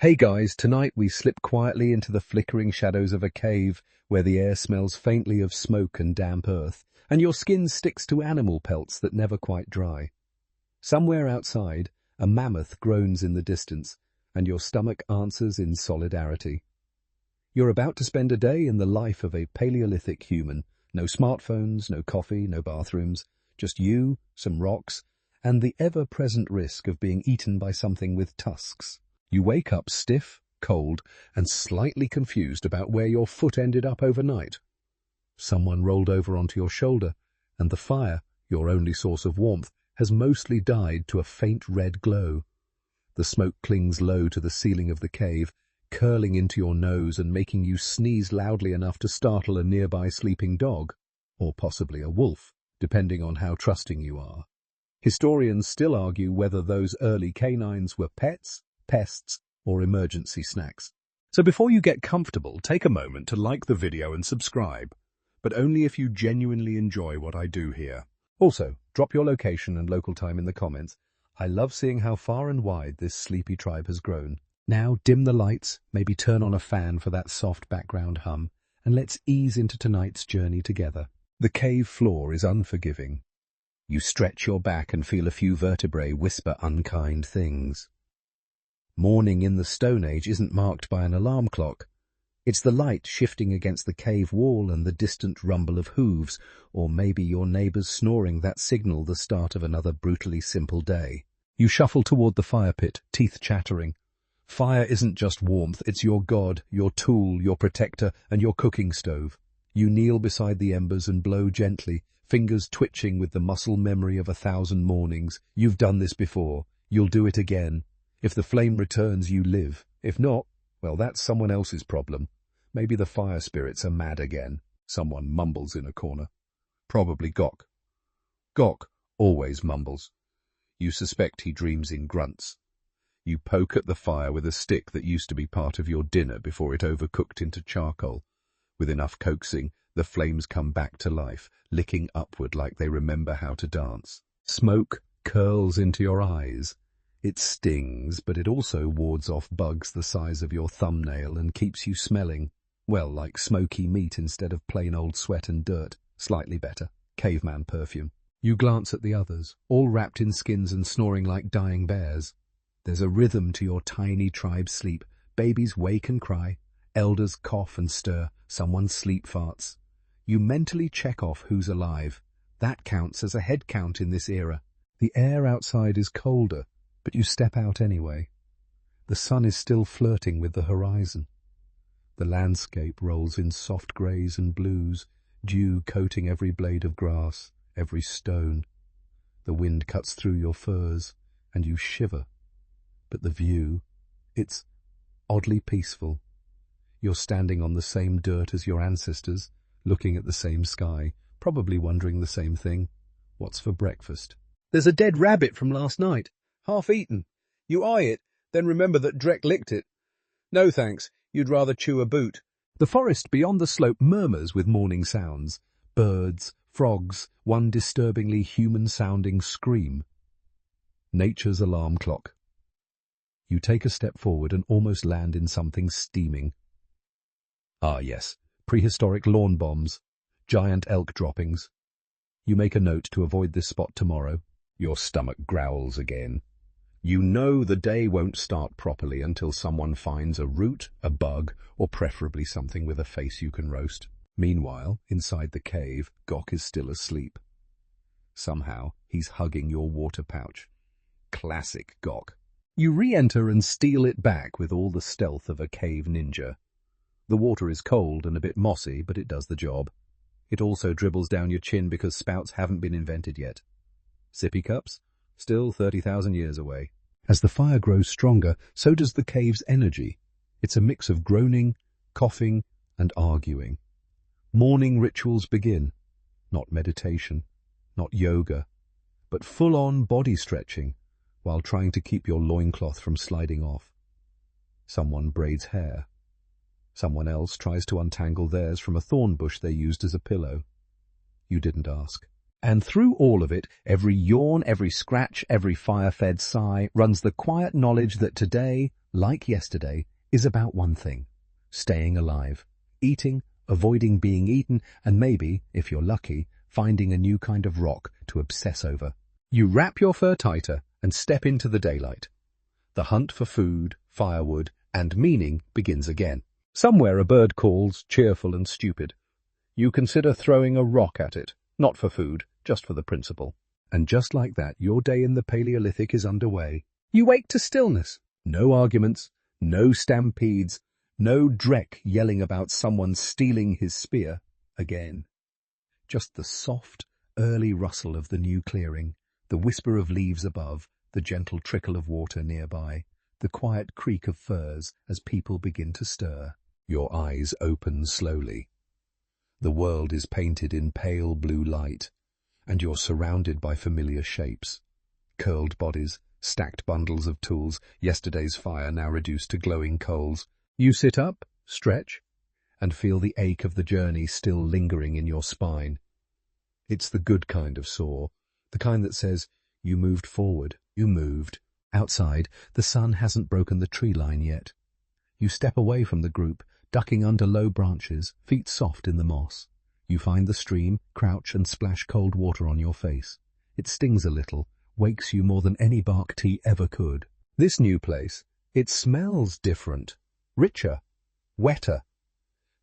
Hey guys, tonight we slip quietly into the flickering shadows of a cave where the air smells faintly of smoke and damp earth, and your skin sticks to animal pelts that never quite dry. Somewhere outside, a mammoth groans in the distance, and your stomach answers in solidarity. You're about to spend a day in the life of a Paleolithic human. No smartphones, no coffee, no bathrooms, just you, some rocks, and the ever-present risk of being eaten by something with tusks. You wake up stiff, cold, and slightly confused about where your foot ended up overnight. Someone rolled over onto your shoulder, and the fire, your only source of warmth, has mostly died to a faint red glow. The smoke clings low to the ceiling of the cave, curling into your nose and making you sneeze loudly enough to startle a nearby sleeping dog, or possibly a wolf, depending on how trusting you are. Historians still argue whether those early canines were pets, pests, or emergency snacks. So before you get comfortable, take a moment to like the video and subscribe, but only if you genuinely enjoy what I do here. Also, drop your location and local time in the comments. I love seeing how far and wide this sleepy tribe has grown. Now dim the lights, maybe turn on a fan for that soft background hum, and let's ease into tonight's journey together. The cave floor is unforgiving. You stretch your back and feel a few vertebrae whisper unkind things. Morning in the Stone Age isn't marked by an alarm clock. It's the light shifting against the cave wall and the distant rumble of hooves, or maybe your neighbours snoring that signal the start of another brutally simple day. You shuffle toward the fire pit, teeth chattering. Fire isn't just warmth, it's your god, your tool, your protector, and your cooking stove. You kneel beside the embers and blow gently, fingers twitching with the muscle memory of 1,000 mornings. You've done this before. You'll do it again. If the flame returns, you live. If not, well, that's someone else's problem. Maybe the fire spirits are mad again. Someone mumbles in a corner. Probably Gok. Gok always mumbles. You suspect he dreams in grunts. You poke at the fire with a stick that used to be part of your dinner before it overcooked into charcoal. With enough coaxing, the flames come back to life, licking upward like they remember how to dance. Smoke curls into your eyes. It stings, but it also wards off bugs the size of your thumbnail and keeps you smelling, well, like smoky meat instead of plain old sweat and dirt. Slightly better. Caveman perfume. You glance at the others, all wrapped in skins and snoring like dying bears. There's a rhythm to your tiny tribe's sleep. Babies wake and cry. Elders cough and stir. Someone sleep farts. You mentally check off who's alive. That counts as a head count in this era. The air outside is colder, but you step out anyway. The sun is still flirting with the horizon. The landscape rolls in soft greys and blues, dew coating every blade of grass, every stone. The wind cuts through your furs, and you shiver. But the view, it's oddly peaceful. You're standing on the same dirt as your ancestors, looking at the same sky, probably wondering the same thing. What's for breakfast? There's a dead rabbit from last night. Half-eaten. You eye it, then remember that Drek licked it. No thanks, you'd rather chew a boot. The forest beyond the slope murmurs with morning sounds. Birds, frogs, one disturbingly human-sounding scream. Nature's alarm clock. You take a step forward and almost land in something steaming. Ah yes, prehistoric lawn bombs, giant elk droppings. You make a note to avoid this spot tomorrow. Your stomach growls again. You know the day won't start properly until someone finds a root, a bug, or preferably something with a face you can roast. Meanwhile, inside the cave, Gok is still asleep. Somehow, he's hugging your water pouch. Classic Gok. You re-enter and steal it back with all the stealth of a cave ninja. The water is cold and a bit mossy, but it does the job. It also dribbles down your chin because spouts haven't been invented yet. Sippy cups? Still 30,000 years away. As the fire grows stronger, so does the cave's energy. It's a mix of groaning, coughing, and arguing. Morning rituals begin. Not meditation, not yoga, but full-on body stretching, while trying to keep your loincloth from sliding off. Someone braids hair. Someone else tries to untangle theirs from a thorn bush they used as a pillow. You didn't ask. And through all of it, every yawn, every scratch, every fire-fed sigh, runs the quiet knowledge that today, like yesterday, is about one thing: staying alive, eating, avoiding being eaten, and maybe, if you're lucky, finding a new kind of rock to obsess over. You wrap your fur tighter and step into the daylight. The hunt for food, firewood, and meaning begins again. Somewhere a bird calls, cheerful and stupid. You consider throwing a rock at it, not for food, just for the principle. And just like that, your day in the Paleolithic is underway. You wake to stillness. No arguments, no stampedes, no Drek yelling about someone stealing his spear again. Just the soft, early rustle of the new clearing, the whisper of leaves above, the gentle trickle of water nearby, the quiet creak of furs as people begin to stir. Your eyes open slowly. The world is painted in pale blue light, and you're surrounded by familiar shapes. Curled bodies, stacked bundles of tools, yesterday's fire now reduced to glowing coals. You sit up, stretch, and feel the ache of the journey still lingering in your spine. It's the good kind of sore, the kind that says, you moved forward, you moved. Outside, the sun hasn't broken the tree line yet. You step away from the group, ducking under low branches, feet soft in the moss. You find the stream, crouch and splash cold water on your face. It stings a little, wakes you more than any bark tea ever could. This new place, it smells different, richer, wetter.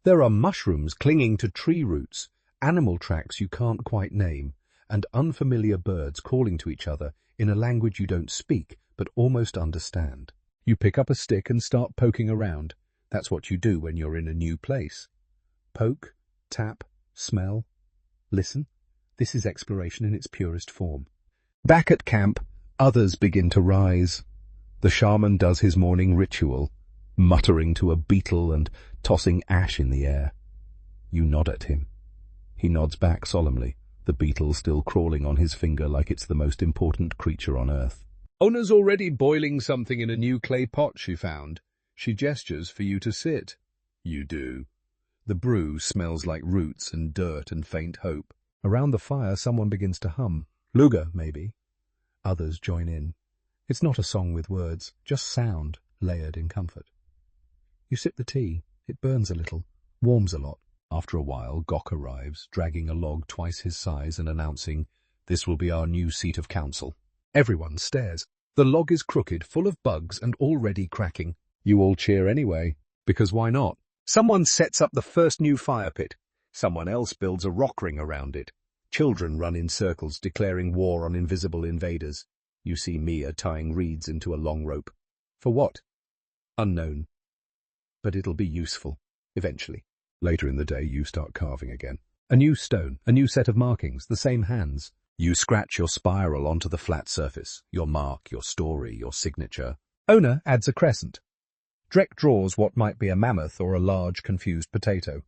There are mushrooms clinging to tree roots, animal tracks you can't quite name, and unfamiliar birds calling to each other in a language you don't speak but almost understand. You pick up a stick and start poking around. That's what you do when you're in a new place. Poke, tap, smell, listen. This is exploration in its purest form. Back at camp, others begin to rise. The shaman does his morning ritual, muttering to a beetle and tossing ash in the air. You nod at him. He nods back solemnly, the beetle still crawling on his finger like it's the most important creature on earth. Ona's already boiling something in a new clay pot she found. She gestures for you to sit. You do. The brew smells like roots and dirt and faint hope. Around the fire, someone begins to hum. Luga, maybe. Others join in. It's not a song with words, just sound, layered in comfort. You sip the tea. It burns a little, warms a lot. After a while, Gok arrives, dragging a log twice his size and announcing, "This will be our new seat of council." Everyone stares. The log is crooked, full of bugs and already cracking. You all cheer anyway, because why not? Someone sets up the first new fire pit. Someone else builds a rock ring around it. Children run in circles, declaring war on invisible invaders. You see Mia tying reeds into a long rope. For what? Unknown. But it'll be useful, eventually. Later in the day, you start carving again. A new stone, a new set of markings, the same hands. You scratch your spiral onto the flat surface, your mark, your story, your signature. Ona adds a crescent. Drek draws what might be a mammoth or a large, confused potato.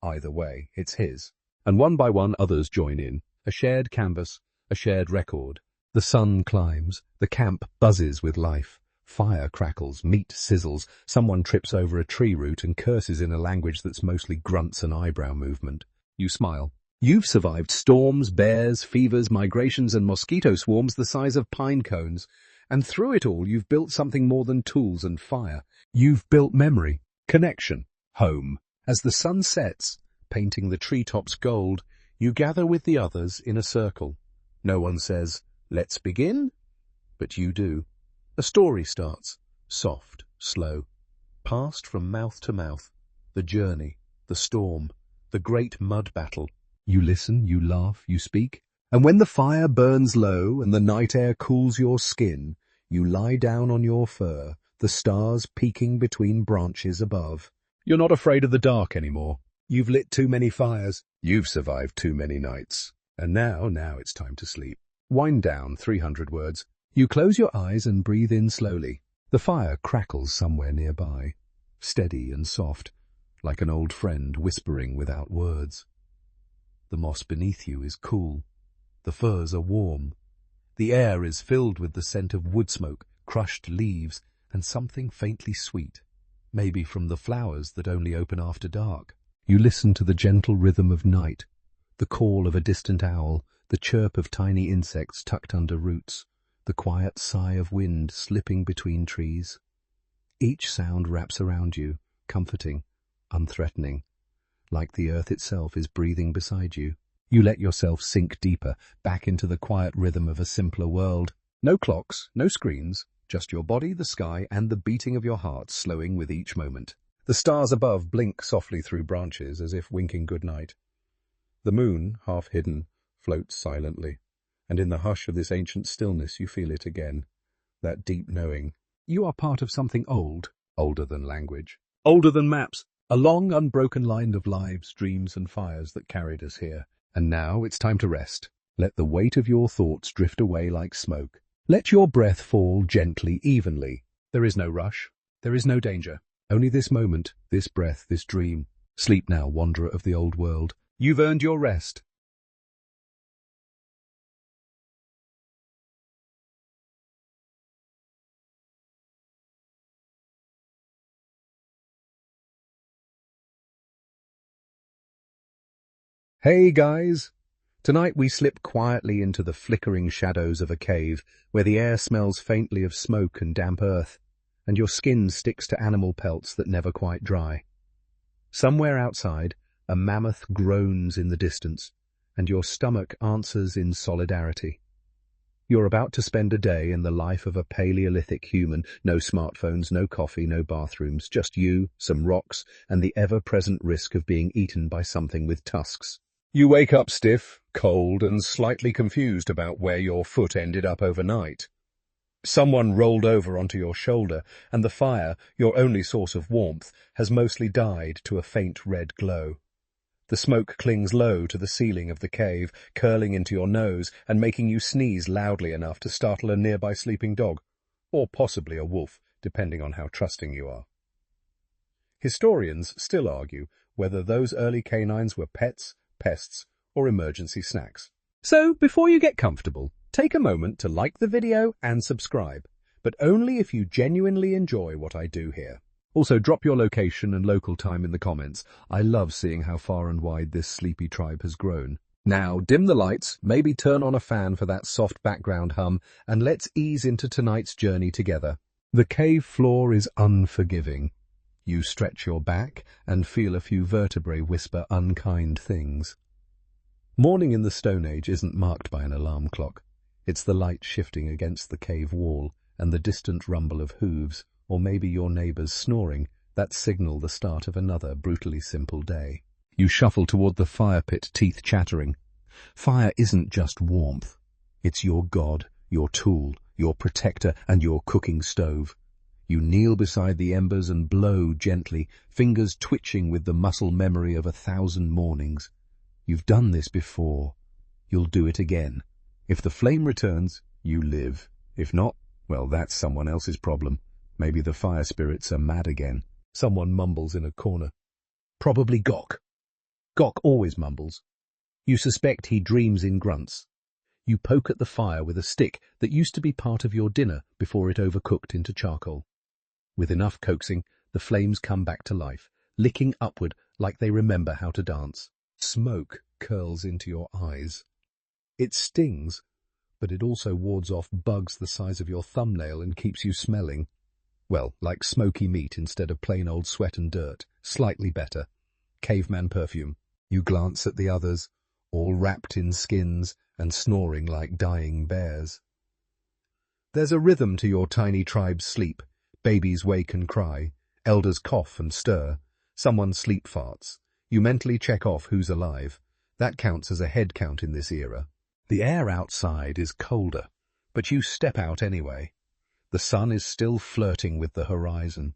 Either way, it's his. And one by one, others join in. A shared canvas, a shared record. The sun climbs. The camp buzzes with life. Fire crackles, meat sizzles. Someone trips over a tree root and curses in a language that's mostly grunts and eyebrow movement. You smile. You've survived storms, bears, fevers, migrations, and mosquito swarms the size of pine cones. And through it all, you've built something more than tools and fire. You've built memory, connection, home. As the sun sets, painting the treetops gold, you gather with the others in a circle. No one says, "Let's begin," but you do. A story starts, soft, slow, passed from mouth to mouth. The journey, the storm, the great mud battle. You listen, you laugh, you speak. And when the fire burns low and the night air cools your skin, you lie down on your fur, the stars peeking between branches above. You're not afraid of the dark anymore. You've lit too many fires. You've survived too many nights. And now it's time to sleep. Wind down 300 words. You close your eyes and breathe in slowly. The fire crackles somewhere nearby, steady and soft, like an old friend whispering without words. The moss beneath you is cool. The firs are warm. The air is filled with the scent of wood smoke, crushed leaves, and something faintly sweet, maybe from the flowers that only open after dark. You listen to the gentle rhythm of night, the call of a distant owl, the chirp of tiny insects tucked under roots, the quiet sigh of wind slipping between trees. Each sound wraps around you, comforting, unthreatening, like the earth itself is breathing beside you. You let yourself sink deeper, back into the quiet rhythm of a simpler world. No clocks, no screens, just your body, the sky, and the beating of your heart slowing with each moment. The stars above blink softly through branches as if winking goodnight. The moon, half hidden, floats silently, and in the hush of this ancient stillness you feel it again, that deep knowing. You are part of something old, older than language, older than maps, a long, unbroken line of lives, dreams, and fires that carried us here. And now it's time to rest. Let the weight of your thoughts drift away like smoke. Let your breath fall gently, evenly. There is no rush. There is no danger. Only this moment, this breath, this dream. Sleep now, wanderer of the old world. You've earned your rest. Hey guys! Tonight we slip quietly into the flickering shadows of a cave where the air smells faintly of smoke and damp earth, and your skin sticks to animal pelts that never quite dry. Somewhere outside, a mammoth groans in the distance, and your stomach answers in solidarity. You're about to spend a day in the life of a Paleolithic human. No smartphones, no coffee, no bathrooms, just you, some rocks, and the ever-present risk of being eaten by something with tusks. You wake up stiff, cold, and slightly confused about where your foot ended up overnight. Someone rolled over onto your shoulder, and the fire, your only source of warmth, has mostly died to a faint red glow. The smoke clings low to the ceiling of the cave, curling into your nose and making you sneeze loudly enough to startle a nearby sleeping dog, or possibly a wolf, depending on how trusting you are. Historians still argue whether those early canines were pets, pests, or emergency snacks. So, before you get comfortable, take a moment to like the video and subscribe, but only if you genuinely enjoy what I do here. Also, drop your location and local time in the comments. I love seeing how far and wide this sleepy tribe has grown. Now, dim the lights, maybe turn on a fan for that soft background hum, and let's ease into tonight's journey together. The cave floor is unforgiving. You stretch your back and feel a few vertebrae whisper unkind things. Morning in the Stone Age isn't marked by an alarm clock. It's the light shifting against the cave wall and the distant rumble of hooves, or maybe your neighbours snoring, that signal the start of another brutally simple day. You shuffle toward the fire pit, teeth chattering. Fire isn't just warmth. It's your god, your tool, your protector, and your cooking stove. You kneel beside the embers and blow gently, fingers twitching with the muscle memory of 1,000 mornings. You've done this before. You'll do it again. If the flame returns, you live. If not, well, that's someone else's problem. Maybe the fire spirits are mad again. Someone mumbles in a corner. Probably Gok. Gok always mumbles. You suspect he dreams in grunts. You poke at the fire with a stick that used to be part of your dinner before it overcooked into charcoal. With enough coaxing, the flames come back to life, licking upward like they remember how to dance. Smoke curls into your eyes. It stings, but it also wards off bugs the size of your thumbnail and keeps you smelling. Well, like smoky meat instead of plain old sweat and dirt. Slightly better. Caveman perfume. You glance at the others, all wrapped in skins and snoring like dying bears. There's a rhythm to your tiny tribe's sleep. Babies wake and cry. Elders cough and stir. Someone sleep farts. You mentally check off who's alive. That counts as a head count in this era. The air outside is colder, but you step out anyway. The sun is still flirting with the horizon.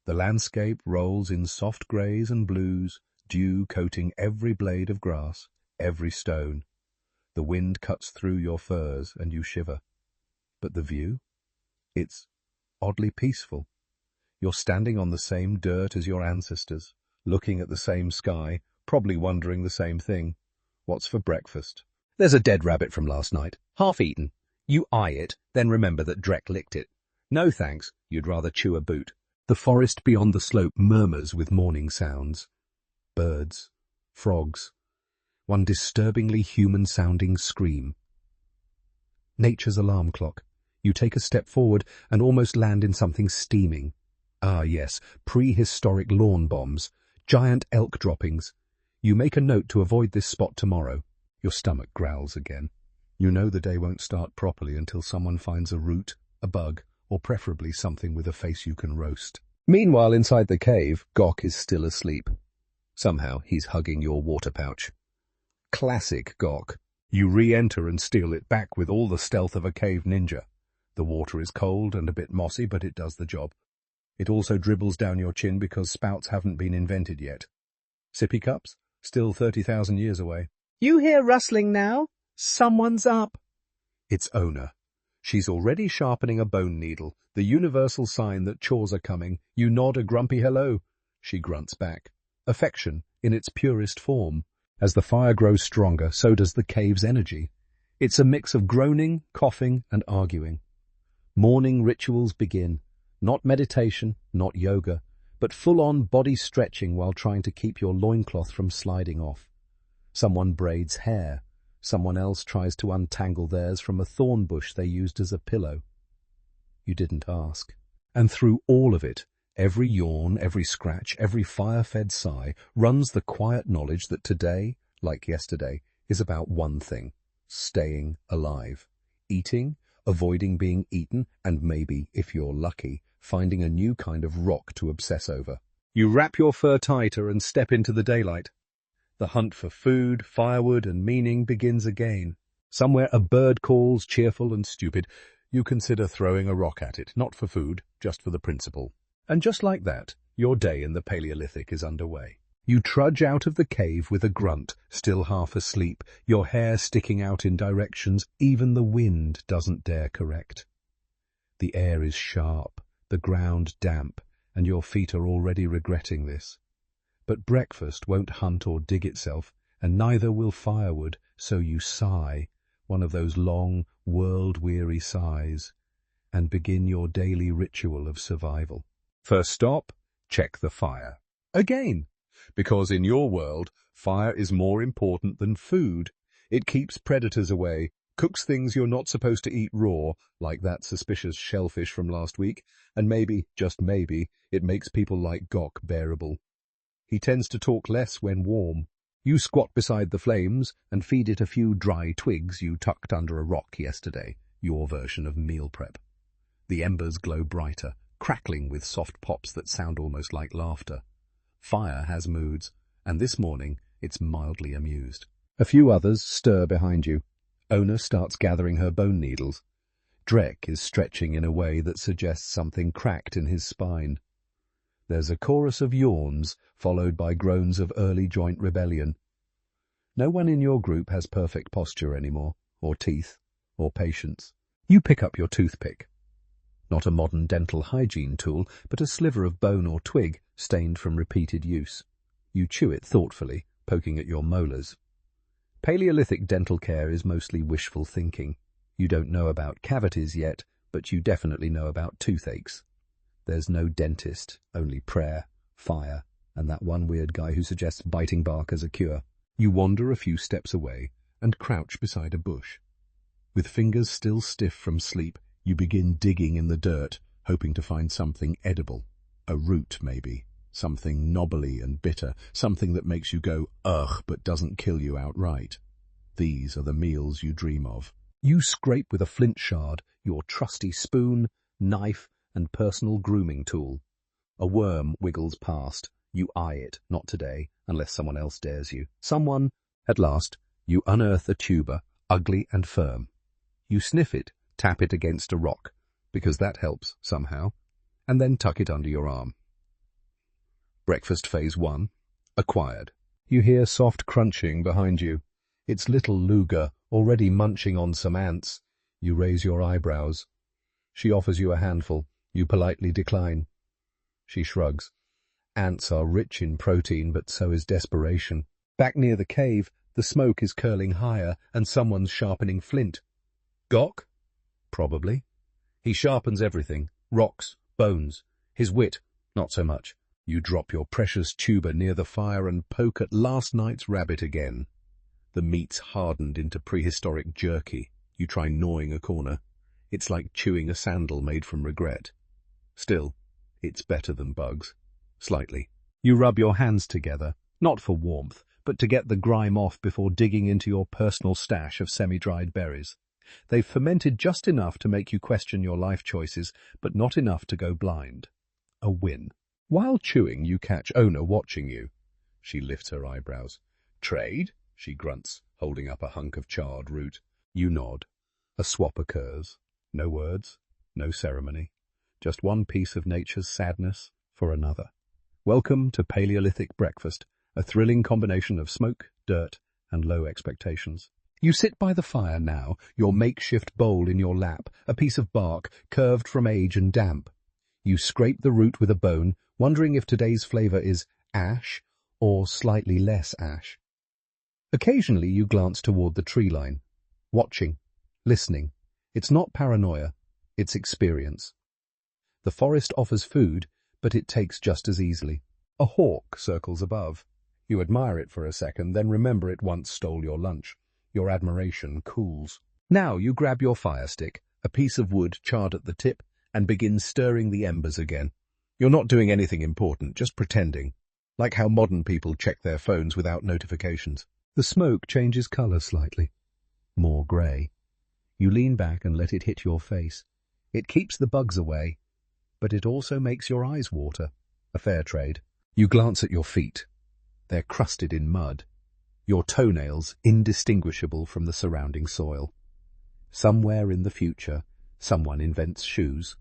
The landscape rolls in soft greys and blues, dew coating every blade of grass, every stone. The wind cuts through your furs and you shiver. But the view? It's oddly peaceful. You're standing on the same dirt as your ancestors, looking at the same sky, probably wondering the same thing. What's for breakfast? There's a dead rabbit from last night, half eaten. You eye it, then remember that Drek licked it. No thanks, you'd rather chew a boot. The forest beyond the slope murmurs with morning sounds. Birds, frogs, one disturbingly human-sounding scream. Nature's alarm clock. You take a step forward and almost land in something steaming. Ah yes, prehistoric lawn bombs, giant elk droppings. You make a note to avoid this spot tomorrow. Your stomach growls again. You know the day won't start properly until someone finds a root, a bug, or preferably something with a face you can roast. Meanwhile, inside the cave, Gok is still asleep. Somehow, he's hugging your water pouch. Classic Gok. You re-enter and steal it back with all the stealth of a cave ninja. The water is cold and a bit mossy, but it does the job. It also dribbles down your chin because spouts haven't been invented yet. Sippy cups? Still 30,000 years away. You hear rustling now? Someone's up. It's Ona. She's already sharpening a bone needle, the universal sign that chores are coming. You nod a grumpy hello. She grunts back. Affection in its purest form. As the fire grows stronger, so does the cave's energy. It's a mix of groaning, coughing, and arguing. Morning rituals begin. Not meditation, not yoga, but full-on body stretching while trying to keep your loincloth from sliding off. Someone braids hair. Someone else tries to untangle theirs from a thorn bush they used as a pillow. You didn't ask. And through all of it, every yawn, every scratch, every fire-fed sigh runs the quiet knowledge that today, like yesterday, is about one thing: staying alive. Eating, avoiding being eaten, and maybe, if you're lucky, finding a new kind of rock to obsess over. You wrap your fur tighter and step into the daylight. The hunt for food, firewood, and meaning begins again. Somewhere a bird calls, cheerful and stupid. You consider throwing a rock at it, not for food, just for the principle. And just like that, your day in the Paleolithic is underway. You trudge out of the cave with a grunt, still half asleep, your hair sticking out in directions even the wind doesn't dare correct. The air is sharp, the ground damp, and your feet are already regretting this. But breakfast won't hunt or dig itself, and neither will firewood, so you sigh, one of those long, world-weary sighs, and begin your daily ritual of survival. First stop, check the fire. Again, because in your world, fire is more important than food. It keeps predators away, cooks things you're not supposed to eat raw, like that suspicious shellfish from last week, and maybe, just maybe, it makes people like Gok bearable. He tends to talk less when warm. You squat beside the flames and feed it a few dry twigs you tucked under a rock yesterday, your version of meal prep. The embers glow brighter, crackling with soft pops that sound almost like laughter. Fire has moods, and this morning it's mildly amused. A few others stir behind you. Ona starts gathering her bone needles. Drek is stretching in a way that suggests something cracked in his spine. There's a chorus of yawns, followed by groans of early joint rebellion. No one in your group has perfect posture anymore, or teeth, or patience. You pick up your toothpick. Not a modern dental hygiene tool, but a sliver of bone or twig stained from repeated use. You chew it thoughtfully, poking at your molars. Paleolithic dental care is mostly wishful thinking. You don't know about cavities yet, but you definitely know about toothaches. There's no dentist, only prayer, fire, and that one weird guy who suggests biting bark as a cure. You wander a few steps away and crouch beside a bush. With fingers still stiff from sleep, you begin digging in the dirt, hoping to find something edible. A root, maybe. Something knobbly and bitter, something that makes you go, ugh, but doesn't kill you outright. These are the meals you dream of. You scrape with a flint shard, your trusty spoon, knife, and personal grooming tool. A worm wiggles past. You eye it, not today, unless someone else dares you. Someone, at last, you unearth a tuber, ugly and firm. You sniff it, tap it against a rock, because that helps somehow, and then tuck it under your arm. Breakfast phase 1, acquired. You hear soft crunching behind you. It's little Luga, already munching on some ants. You raise your eyebrows. She offers you a handful. You politely decline. She shrugs. Ants are rich in protein, but so is desperation. Back near the cave, the smoke is curling higher, and someone's sharpening flint. Gok? Probably. He sharpens everything. Rocks, bones. His wit, not so much. You drop your precious tuber near the fire and poke at last night's rabbit again. The meat's hardened into prehistoric jerky. You try gnawing a corner. It's like chewing a sandal made from regret. Still, it's better than bugs. Slightly. You rub your hands together, not for warmth, but to get the grime off before digging into your personal stash of semi-dried berries. They've fermented just enough to make you question your life choices, but not enough to go blind. A win. While chewing, you catch Ona watching you. She lifts her eyebrows. Trade? She grunts, holding up a hunk of charred root. You nod. A swap occurs. No words, no ceremony. Just one piece of nature's sadness for another. Welcome to Paleolithic breakfast, a thrilling combination of smoke, dirt, and low expectations. You sit by the fire now, your makeshift bowl in your lap, a piece of bark, curved from age and damp. You scrape the root with a bone, wondering if today's flavour is ash or slightly less ash. Occasionally you glance toward the tree line, watching, listening. It's not paranoia, it's experience. The forest offers food, but it takes just as easily. A hawk circles above. You admire it for a second, then remember it once stole your lunch. Your admiration cools. Now you grab your fire stick, a piece of wood charred at the tip, and begin stirring the embers again. You're not doing anything important, just pretending, like how modern people check their phones without notifications. The smoke changes colour slightly, more grey. You lean back and let it hit your face. It keeps the bugs away, but it also makes your eyes water. A fair trade. You glance at your feet. They're crusted in mud, your toenails indistinguishable from the surrounding soil. Somewhere in the future, someone invents shoes.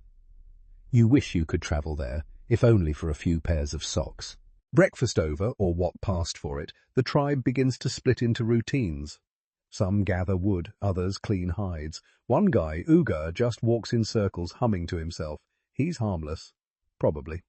You wish you could travel there, if only for a few pairs of socks. Breakfast over, or what passed for it, the tribe begins to split into routines. Some gather wood, others clean hides. One guy, Uga, just walks in circles humming to himself. He's harmless. Probably.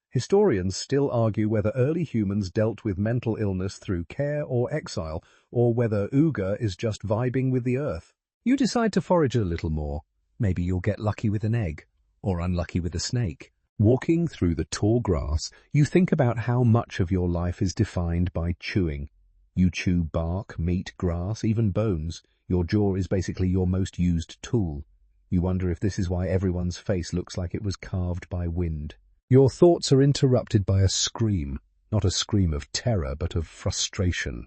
Historians still argue whether early humans dealt with mental illness through care or exile, or whether Uga is just vibing with the earth. You decide to forage a little more. Maybe you'll get lucky with an egg, or unlucky with a snake. Walking through the tall grass, you think about how much of your life is defined by chewing. You chew bark, meat, grass, even bones. Your jaw is basically your most used tool. You wonder if this is why everyone's face looks like it was carved by wind. Your thoughts are interrupted by a scream, not a scream of terror, but of frustration.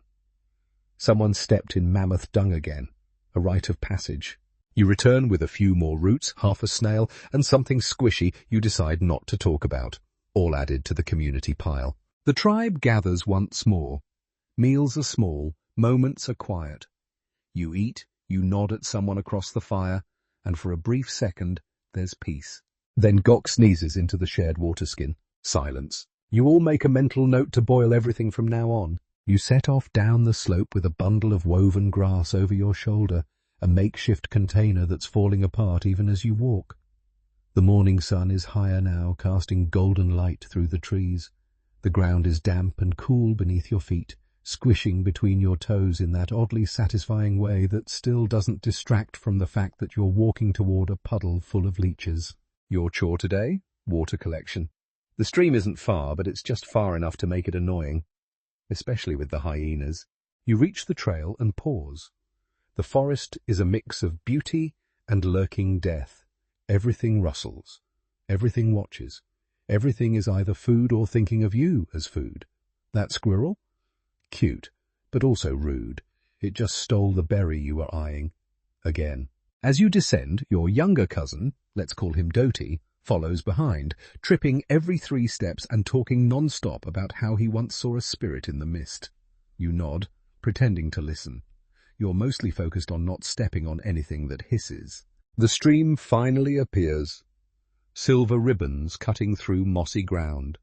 Someone stepped in mammoth dung again, a rite of passage. You return with a few more roots, half a snail, and something squishy you decide not to talk about, all added to the community pile. The tribe gathers once more. Meals are small, moments are quiet. You eat, you nod at someone across the fire, and for a brief second, there's peace. Then Gok sneezes into the shared water skin. Silence. You all make a mental note to boil everything from now on. You set off down the slope with a bundle of woven grass over your shoulder, a makeshift container that's falling apart even as you walk. The morning sun is higher now, casting golden light through the trees. The ground is damp and cool beneath your feet, squishing between your toes in that oddly satisfying way that still doesn't distract from the fact that you're walking toward a puddle full of leeches. Your chore today? Water collection. The stream isn't far, but it's just far enough to make it annoying, especially with the hyenas. You reach the trail and pause. The forest is a mix of beauty and lurking death. Everything rustles. Everything watches. Everything is either food or thinking of you as food. That squirrel? Cute, but also rude. It just stole the berry you were eyeing. Again. As you descend, your younger cousin, let's call him Doty, follows behind, tripping every 3 steps and talking non-stop about how he once saw a spirit in the mist. You nod, pretending to listen. You're mostly focused on not stepping on anything that hisses. The stream finally appears, silver ribbons cutting through mossy ground.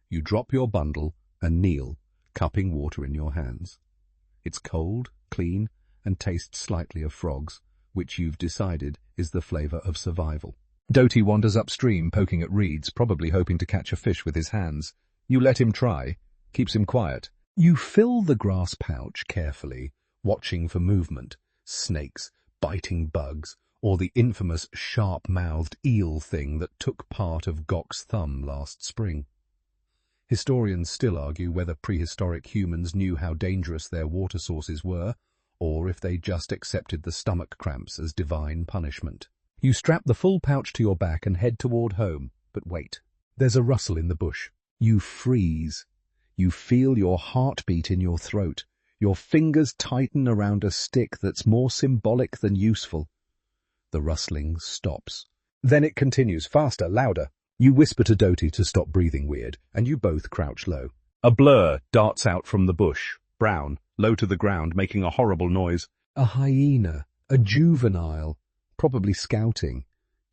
You drop your bundle and kneel, cupping water in your hands. It's cold, clean, and tastes slightly of frogs, which you've decided is the flavour of survival. Doty wanders upstream, poking at reeds, probably hoping to catch a fish with his hands. You let him try, keeps him quiet. You fill the grass pouch carefully, watching for movement, snakes, biting bugs, or the infamous sharp-mouthed eel thing that took part of Gok's thumb last spring. Historians still argue whether prehistoric humans knew how dangerous their water sources were, or if they just accepted the stomach cramps as divine punishment. You strap the full pouch to your back and head toward home, but wait. There's a rustle in the bush. You freeze. You feel your heartbeat in your throat. Your fingers tighten around a stick that's more symbolic than useful. The rustling stops. Then it continues, faster, louder. You whisper to Doty to stop breathing weird, and you both crouch low. A blur darts out from the bush, brown, low to the ground, making a horrible noise. A hyena, a juvenile, probably scouting.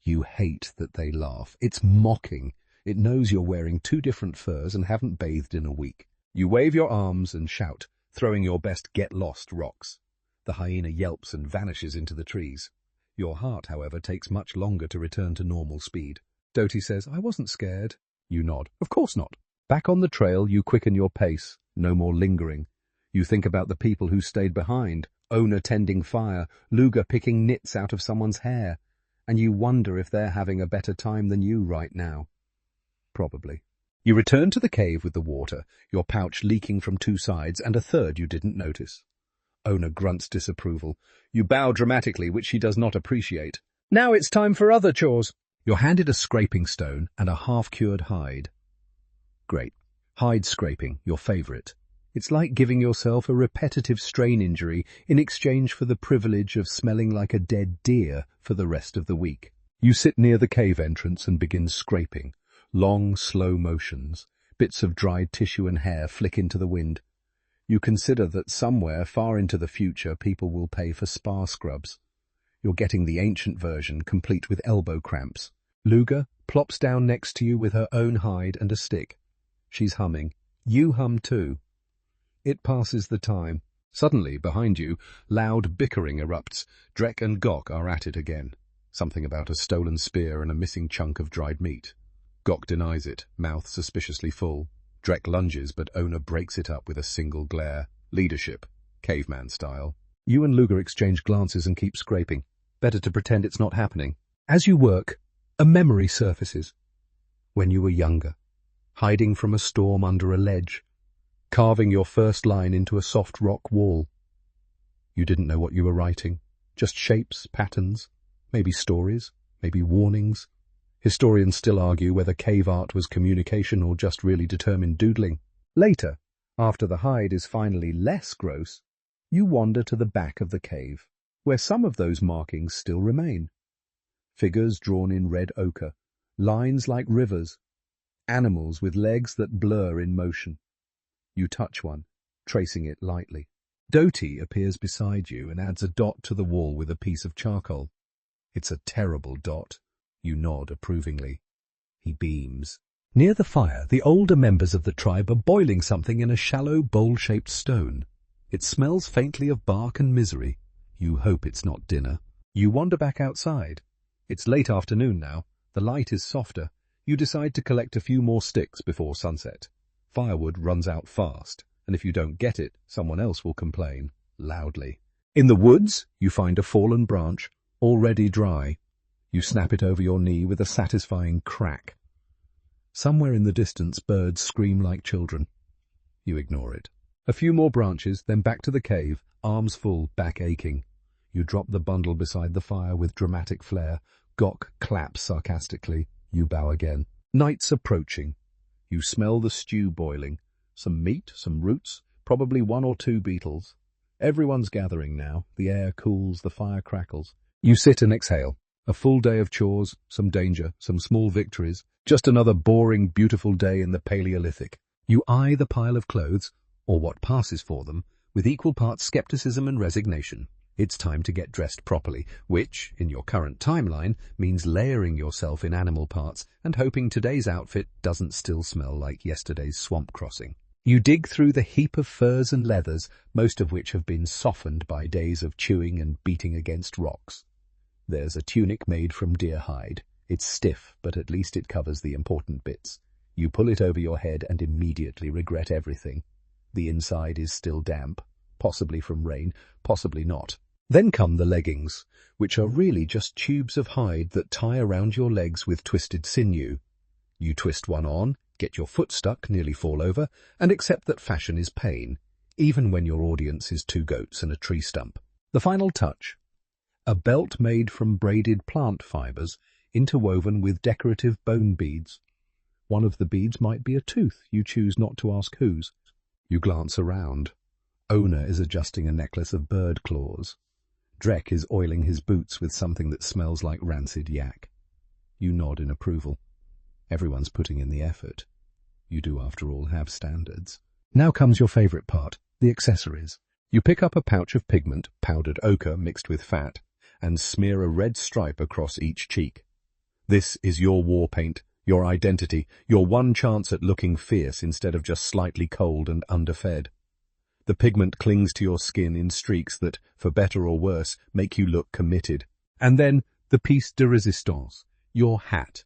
You hate that they laugh. It's mocking. It knows you're wearing 2 different furs and haven't bathed in a week. You wave your arms and shout, throwing your best get-lost rocks. The hyena yelps and vanishes into the trees. Your heart, however, takes much longer to return to normal speed. Doty says, I wasn't scared. You nod. Of course not. Back on the trail, you quicken your pace. No more lingering. You think about the people who stayed behind, Ona tending fire, Luga picking nits out of someone's hair, and you wonder if they're having a better time than you right now. Probably. You return to the cave with the water, your pouch leaking from 2 sides, and a third you didn't notice. Ona grunts disapproval. You bow dramatically, which she does not appreciate. Now it's time for other chores. You're handed a scraping stone and a half-cured hide. Great. Hide scraping, your favourite. It's like giving yourself a repetitive strain injury in exchange for the privilege of smelling like a dead deer for the rest of the week. You sit near the cave entrance and begin scraping. Long, slow motions. Bits of dried tissue and hair flick into the wind. You consider that somewhere far into the future people will pay for spa scrubs. You're getting the ancient version, complete with elbow cramps. Luga plops down next to you with her own hide and a stick. She's humming. You hum too. It passes the time. Suddenly, behind you, loud bickering erupts. Drek and Gok are at it again. Something about a stolen spear and a missing chunk of dried meat. Gok denies it, mouth suspiciously full. Drek lunges, but Ona breaks it up with a single glare. Leadership, caveman style. You and Luga exchange glances and keep scraping. Better to pretend it's not happening. As you work, a memory surfaces. When you were younger, hiding from a storm under a ledge, carving your first line into a soft rock wall. You didn't know what you were writing, just shapes, patterns, maybe stories, maybe warnings. Historians still argue whether cave art was communication or just really determined doodling. Later, after the hide is finally less gross, you wander to the back of the cave, where some of those markings still remain. Figures drawn in red ochre, lines like rivers, animals with legs that blur in motion. You touch one, tracing it lightly. Doty appears beside you and adds a dot to the wall with a piece of charcoal. It's a terrible dot. You nod approvingly. He beams. Near the fire, the older members of the tribe are boiling something in a shallow, bowl-shaped stone. It smells faintly of bark and misery. You hope it's not dinner. You wander back outside. It's late afternoon now. The light is softer. You decide to collect a few more sticks before sunset. Firewood runs out fast, and if you don't get it, someone else will complain, loudly. In the woods, you find a fallen branch, already dry. You snap it over your knee with a satisfying crack. Somewhere in the distance, birds scream like children. You ignore it. A few more branches, then back to the cave, arms full, back aching. You drop the bundle beside the fire with dramatic flair. Gok claps sarcastically. You bow again. Night's approaching. You smell the stew boiling. Some meat, some roots, probably 1 or 2 beetles. Everyone's gathering now. The air cools, the fire crackles. You sit and exhale. A full day of chores, some danger, some small victories. Just another boring, beautiful day in the Paleolithic. You eye the pile of clothes, or what passes for them, with equal parts skepticism and resignation. It's time to get dressed properly, which, in your current timeline, means layering yourself in animal parts and hoping today's outfit doesn't still smell like yesterday's swamp crossing. You dig through the heap of furs and leathers, most of which have been softened by days of chewing and beating against rocks. There's a tunic made from deer hide. It's stiff, but at least it covers the important bits. You pull it over your head and immediately regret everything. The inside is still damp, possibly from rain, possibly not. Then come the leggings, which are really just tubes of hide that tie around your legs with twisted sinew. You twist one on, Get your foot stuck, nearly fall over, and accept that fashion is pain, even when your audience is two goats and a tree stump. The final touch. A belt made from braided plant fibers, interwoven with decorative bone beads. One of the beads might be a tooth. You choose not to ask whose. You glance around. Owner is adjusting a necklace of bird claws. Drek is oiling his boots with something that smells like rancid yak. You nod in approval. Everyone's putting in the effort. You do, after all, have standards. Now comes your favorite part, the accessories. You pick up a pouch of pigment, powdered ochre mixed with fat, and smear a red stripe across each cheek. This is your war paint, your identity, your one chance at looking fierce instead of just slightly cold and underfed. The pigment clings to your skin in streaks that, for better or worse, make you look committed. And then, the piece de resistance, your hat.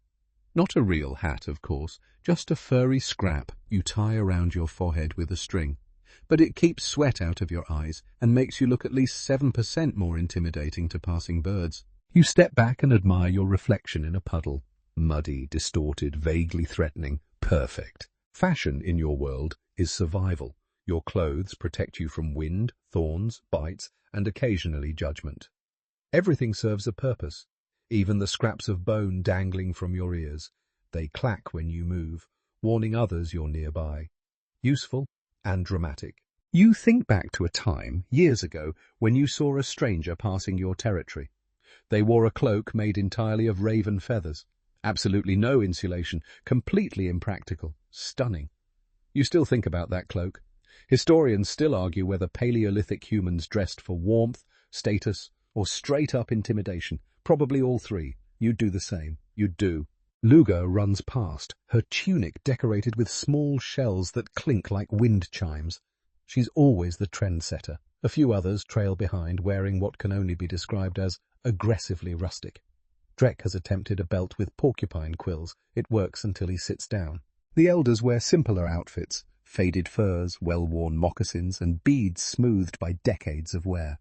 Not a real hat, of course, just a furry scrap you tie around your forehead with a string. But it keeps sweat out of your eyes and makes you look at least 7% more intimidating to passing birds. You step back and admire your reflection in a puddle. Muddy, distorted, vaguely threatening. Perfect. Fashion in your world is survival. Your clothes protect you from wind, thorns, bites, and occasionally judgment. Everything serves a purpose. Even the scraps of bone dangling from your ears. They clack when you move, warning others you're nearby. Useful and dramatic. You think back to a time, years ago, when you saw a stranger passing your territory. They wore a cloak made entirely of raven feathers. Absolutely no insulation, completely impractical, stunning. You still think about that cloak. Historians still argue whether Paleolithic humans dressed for warmth, status, or straight-up intimidation. Probably all three. You'd do the same. You'd do. Luga runs past, her tunic decorated with small shells that clink like wind chimes. She's always the trendsetter. A few others trail behind, wearing what can only be described as aggressively rustic. Drek has attempted a belt with porcupine quills. It works until he sits down. The elders wear simpler outfits, faded furs, well-worn moccasins, and beads smoothed by decades of wear.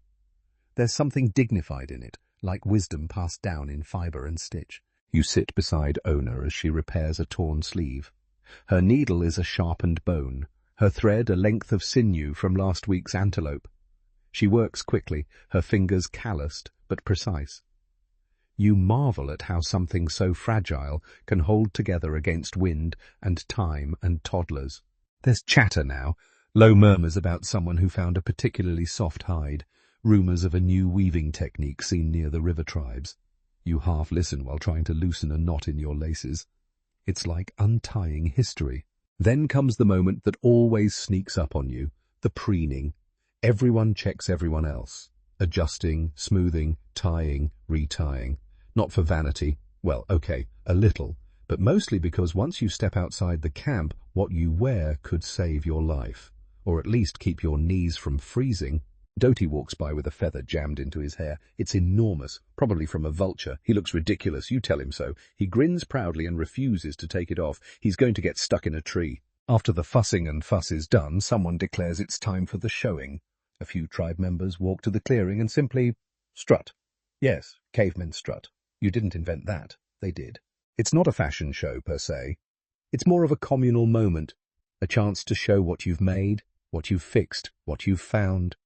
There's something dignified in it, like wisdom passed down in fibre and stitch. You sit beside Ona as she repairs a torn sleeve. Her needle is a sharpened bone, her thread a length of sinew from last week's antelope. She works quickly, her fingers calloused but precise. You marvel at how something so fragile can hold together against wind and time and toddlers. There's chatter now, low murmurs about someone who found a particularly soft hide, rumours of a new weaving technique seen near the river tribes. You half listen while trying to loosen a knot in your laces. It's like untying history. Then comes the moment that always sneaks up on you, the preening. Everyone checks everyone else, adjusting, smoothing, tying, retying. Not for vanity, well, okay, a little, but mostly because once you step outside the camp, what you wear could save your life, or at least keep your knees from freezing. Doty walks by with a feather jammed into his hair. It's enormous, probably from a vulture. He looks ridiculous, you tell him so. He grins proudly and refuses to take it off. He's going to get stuck in a tree. After the fussing and fuss is done, someone declares it's time for the showing. A few tribe members walk to the clearing and simply strut. Yes, cavemen strut. You didn't invent that. They did. It's not a fashion show, per se. It's more of a communal moment, a chance to show what you've made, what you've fixed, what you've found.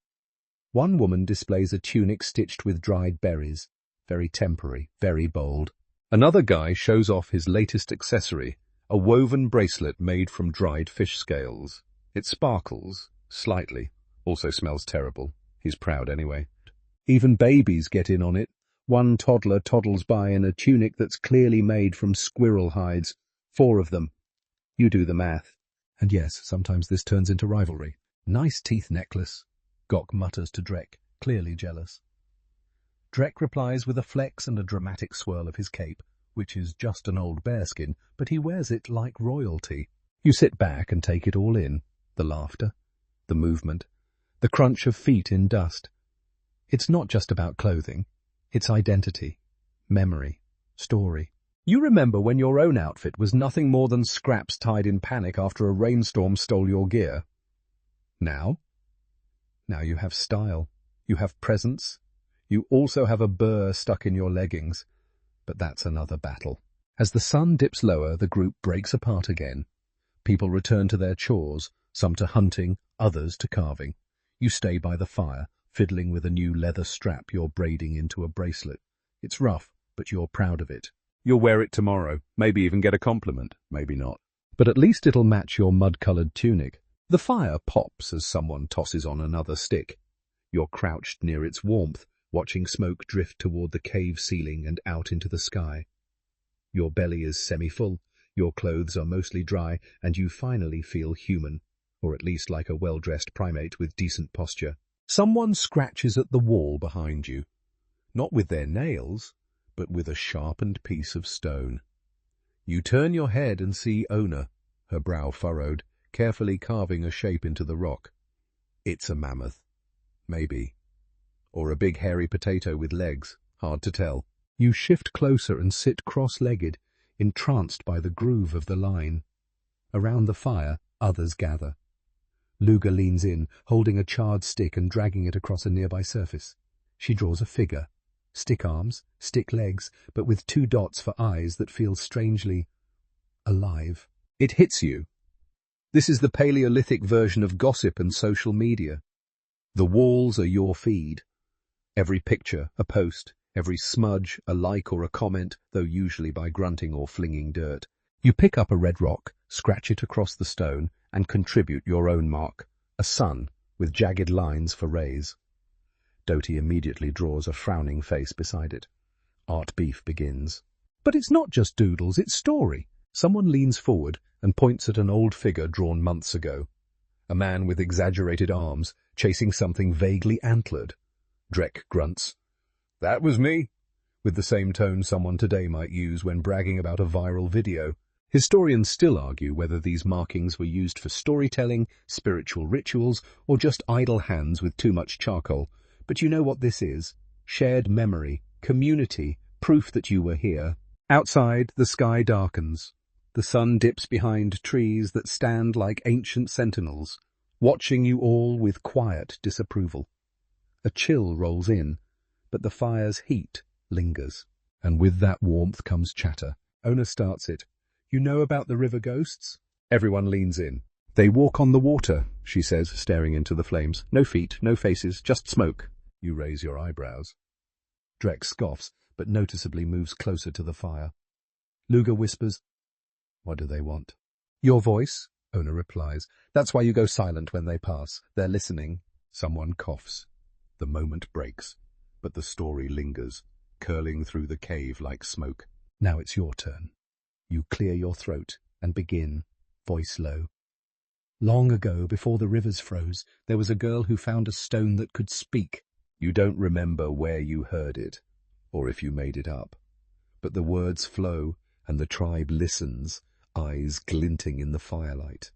One woman displays a tunic stitched with dried berries, very temporary, very bold. Another guy shows off his latest accessory, a woven bracelet made from dried fish scales. It sparkles, slightly, also smells terrible. He's proud anyway. Even babies get in on it. One toddler toddles by in a tunic that's clearly made from squirrel hides. 4 of them. You do the math. And yes, sometimes this turns into rivalry. Nice teeth necklace. Gok mutters to Drek, clearly jealous. Drek replies with a flex and a dramatic swirl of his cape, which is just an old bearskin, but he wears it like royalty. You sit back and take it all in. The laughter, the movement, the crunch of feet in dust. It's not just about clothing. It's identity, memory, story. You remember when your own outfit was nothing more than scraps tied in panic after a rainstorm stole your gear. Now you have style, you have presence, you also have a burr stuck in your leggings. But that's another battle. As the sun dips lower, the group breaks apart again. People return to their chores, some to hunting, others to carving. You stay by the fire, fiddling with a new leather strap you're braiding into a bracelet. It's rough, but you're proud of it. You'll wear it tomorrow, maybe even get a compliment, maybe not. But at least it'll match your mud-coloured tunic. The fire pops as someone tosses on another stick. You're crouched near its warmth, watching smoke drift toward the cave ceiling and out into the sky. Your belly is semi-full, your clothes are mostly dry, and you finally feel human, or at least like a well-dressed primate with decent posture. Someone scratches at the wall behind you, not with their nails, but with a sharpened piece of stone. You turn your head and see Ona, her brow furrowed, carefully carving a shape into the rock. It's a mammoth. Maybe. Or a big hairy potato with legs. Hard to tell. You shift closer and sit cross-legged, entranced by the groove of the line. Around the fire, others gather. Luga leans in, holding a charred stick and dragging it across a nearby surface. She draws a figure. Stick arms, stick legs, but with 2 dots for eyes that feel strangely alive. It hits you. This is the Paleolithic version of gossip and social media. The walls are your feed. Every picture, a post, every smudge, a like or a comment, though usually by grunting or flinging dirt. You pick up a red rock, scratch it across the stone, and contribute your own mark, a sun with jagged lines for rays. Doty immediately draws a frowning face beside it. Art beef begins. But it's not just doodles, it's story. Someone leans forward and points at an old figure drawn months ago. A man with exaggerated arms, chasing something vaguely antlered. Drek grunts. That was me, with the same tone someone today might use when bragging about a viral video. Historians still argue whether these markings were used for storytelling, spiritual rituals, or just idle hands with too much charcoal. But you know what this is. Shared memory, community, proof that you were here. Outside, the sky darkens. The sun dips behind trees that stand like ancient sentinels, watching you all with quiet disapproval. A chill rolls in, but the fire's heat lingers. And with that warmth comes chatter. Ona starts it. You know about the river ghosts? Everyone leans in. They walk on the water, she says, staring into the flames. No feet, no faces, just smoke. You raise your eyebrows. Drek scoffs, but noticeably moves closer to the fire. Luga whispers, What do they want? Your voice, Ona replies. That's why you go silent when they pass. They're listening. Someone coughs. The moment breaks, but the story lingers, curling through the cave like smoke. Now it's your turn. You clear your throat and begin, voice low. Long ago, before the rivers froze, there was a girl who found a stone that could speak. You don't remember where you heard it, or if you made it up. But the words flow, and the tribe listens, eyes glinting in the firelight.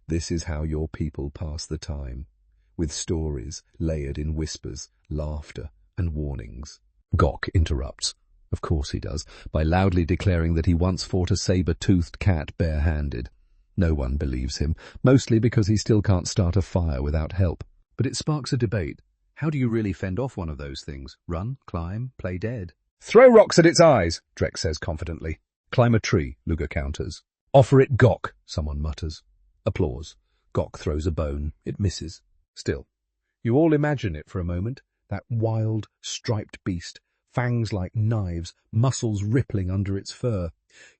This is how your people pass the time, with stories layered in whispers, laughter, and warnings. Gok interrupts. Of course he does, by loudly declaring that he once fought a saber-toothed cat bare-handed. No one believes him, mostly because he still can't start a fire without help. But it sparks a debate. How do you really fend off one of those things? Run, climb, play dead? Throw rocks at its eyes, Drek says confidently. Climb a tree, Luga counters. Offer it Gok, someone mutters. Applause. Gok throws a bone. It misses. Still, you all imagine it for a moment, that wild, striped beast, fangs like knives, muscles rippling under its fur.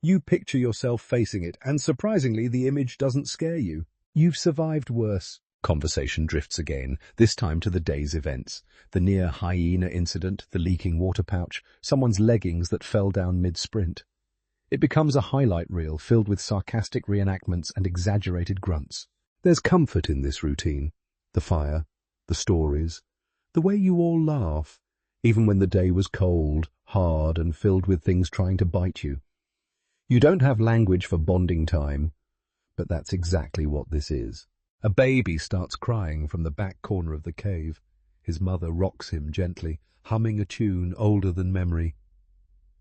You picture yourself facing it, and surprisingly the image doesn't scare you. You've survived worse. Conversation drifts again, this time to the day's events. The near hyena incident, the leaking water pouch, someone's leggings that fell down mid-sprint. It becomes a highlight reel filled with sarcastic reenactments and exaggerated grunts. There's comfort in this routine. The fire, the stories, the way you all laugh, even when the day was cold, hard, and filled with things trying to bite you. You don't have language for bonding time, but that's exactly what this is. A baby starts crying from the back corner of the cave. His mother rocks him gently, humming a tune older than memory.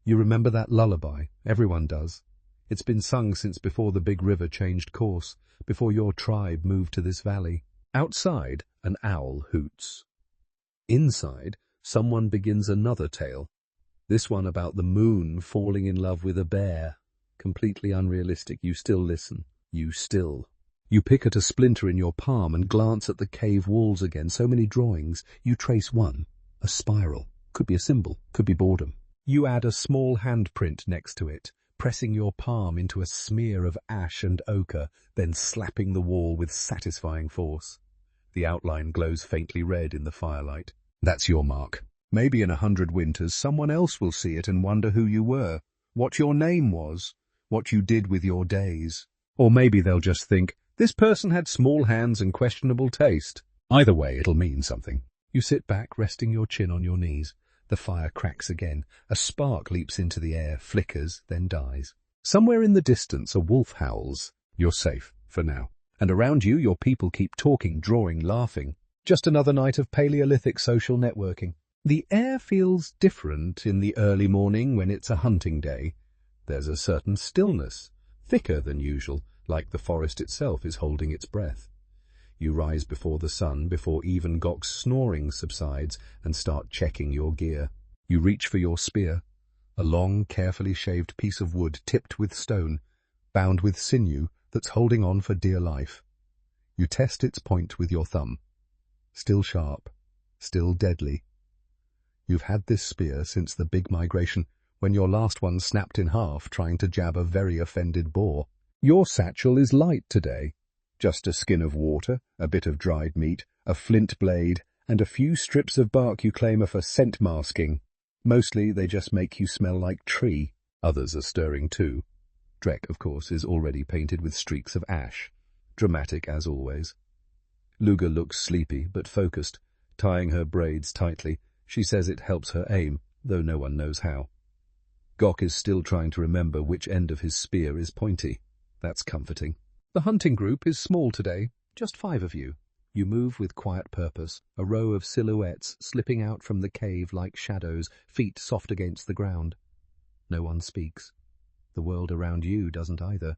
You remember that lullaby? Everyone does. It's been sung since before the big river changed course, before your tribe moved to this valley. Outside, an owl hoots. Inside, someone begins another tale. This one about the moon falling in love with a bear. Completely unrealistic, you still listen. You still. You pick at a splinter in your palm and glance at the cave walls again. So many drawings. You trace one. A spiral. Could be a symbol. Could be boredom. You add a small handprint next to it, pressing your palm into a smear of ash and ochre, then slapping the wall with satisfying force. The outline glows faintly red in the firelight. That's your mark. Maybe in 100 winters someone else will see it and wonder who you were, what your name was, what you did with your days. Or maybe they'll just think, this person had small hands and questionable taste. Either way, it'll mean something. You sit back, resting your chin on your knees. The fire cracks again. A spark leaps into the air, flickers, then dies. Somewhere in the distance, a wolf howls. You're safe, for now. And around you, your people keep talking, drawing, laughing. Just another night of Paleolithic social networking. The air feels different in the early morning when it's a hunting day. There's a certain stillness, thicker than usual, like the forest itself is holding its breath. You rise before the sun, before even Gok's snoring subsides, and start checking your gear. You reach for your spear, a long, carefully shaved piece of wood tipped with stone, bound with sinew that's holding on for dear life. You test its point with your thumb. Still sharp, still deadly. You've had this spear since the big migration, when your last one snapped in half trying to jab a very offended boar. Your satchel is light today. Just a skin of water, a bit of dried meat, a flint blade, and a few strips of bark you claim are for scent masking. Mostly they just make you smell like tree. Others are stirring too. Drek, of course, is already painted with streaks of ash. Dramatic as always. Luga looks sleepy but focused, tying her braids tightly. She says it helps her aim, though no one knows how. Gok is still trying to remember which end of his spear is pointy. That's comforting. The hunting group is small today, just 5 of you. You move with quiet purpose, a row of silhouettes slipping out from the cave like shadows, feet soft against the ground. No one speaks. The world around you doesn't either.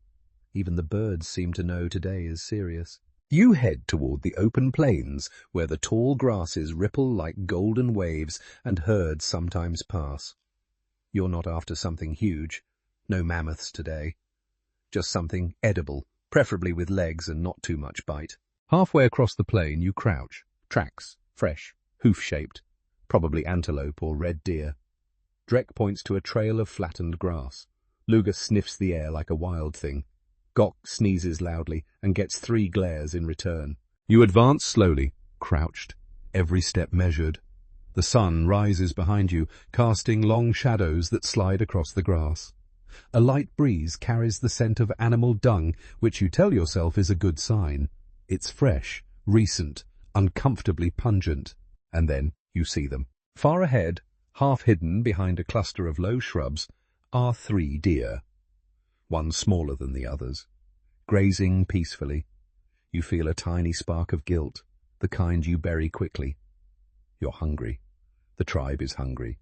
Even the birds seem to know today is serious. You head toward the open plains, where the tall grasses ripple like golden waves and herds sometimes pass. You're not after something huge. No mammoths today. Just something edible, preferably with legs and not too much bite. Halfway across the plain you crouch. Tracks, fresh, hoof-shaped. Probably antelope or red deer. Drek points to a trail of flattened grass. Luga sniffs the air like a wild thing. Gok sneezes loudly and gets 3 glares in return. You advance slowly, crouched, every step measured. The sun rises behind you, casting long shadows that slide across the grass. A light breeze carries the scent of animal dung, which you tell yourself is a good sign. It's fresh, recent, uncomfortably pungent. And then you see them. Far ahead, half hidden behind a cluster of low shrubs, are 3 deer. One smaller than the others. Grazing peacefully. You feel a tiny spark of guilt, the kind you bury quickly. You're hungry. The tribe is hungry.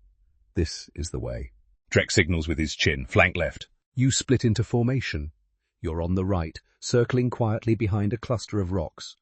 This is the way. Drek signals with his chin, flank left. You split into formation. You're on the right, circling quietly behind a cluster of rocks.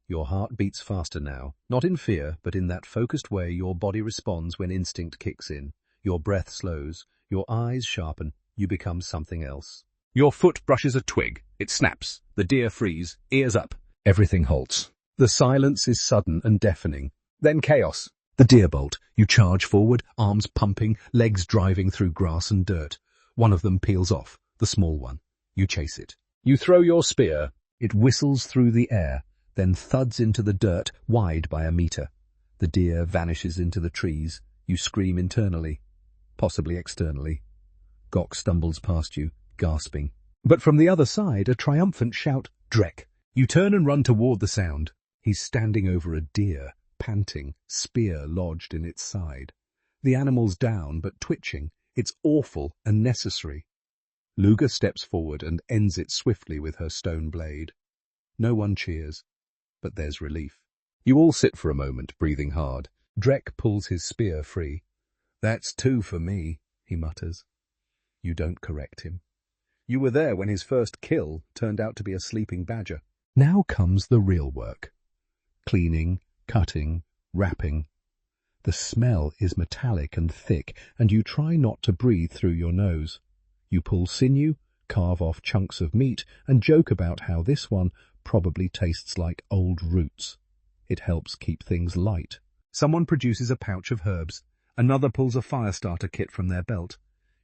Your heart beats faster now, not in fear, but in that focused way your body responds when instinct kicks in. Your breath slows, your eyes sharpen, you become something else. Your foot brushes a twig. It snaps. The deer freeze, ears up. Everything halts. The silence is sudden and deafening. Then chaos. The deer bolt. You charge forward, arms pumping, legs driving through grass and dirt. One of them peels off, the small one. You chase it. You throw your spear. It whistles through the air, then thuds into the dirt, wide by a meter. The deer vanishes into the trees. You scream internally, possibly externally. Gok stumbles past you, gasping. But from the other side, a triumphant shout, Drek. You turn and run toward the sound. He's standing over a deer, panting, spear lodged in its side. The animal's down, but twitching. It's awful and necessary. Luga steps forward and ends it swiftly with her stone blade. No one cheers, but there's relief. You all sit for a moment, breathing hard. Drek pulls his spear free. That's 2 for me, he mutters. You don't correct him. You were there when his first kill turned out to be a sleeping badger. Now comes the real work. Cleaning, cutting, wrapping. The smell is metallic and thick, and you try not to breathe through your nose. You pull sinew, carve off chunks of meat, and joke about how this one probably tastes like old roots. It helps keep things light. Someone produces a pouch of herbs. Another pulls a fire starter kit from their belt.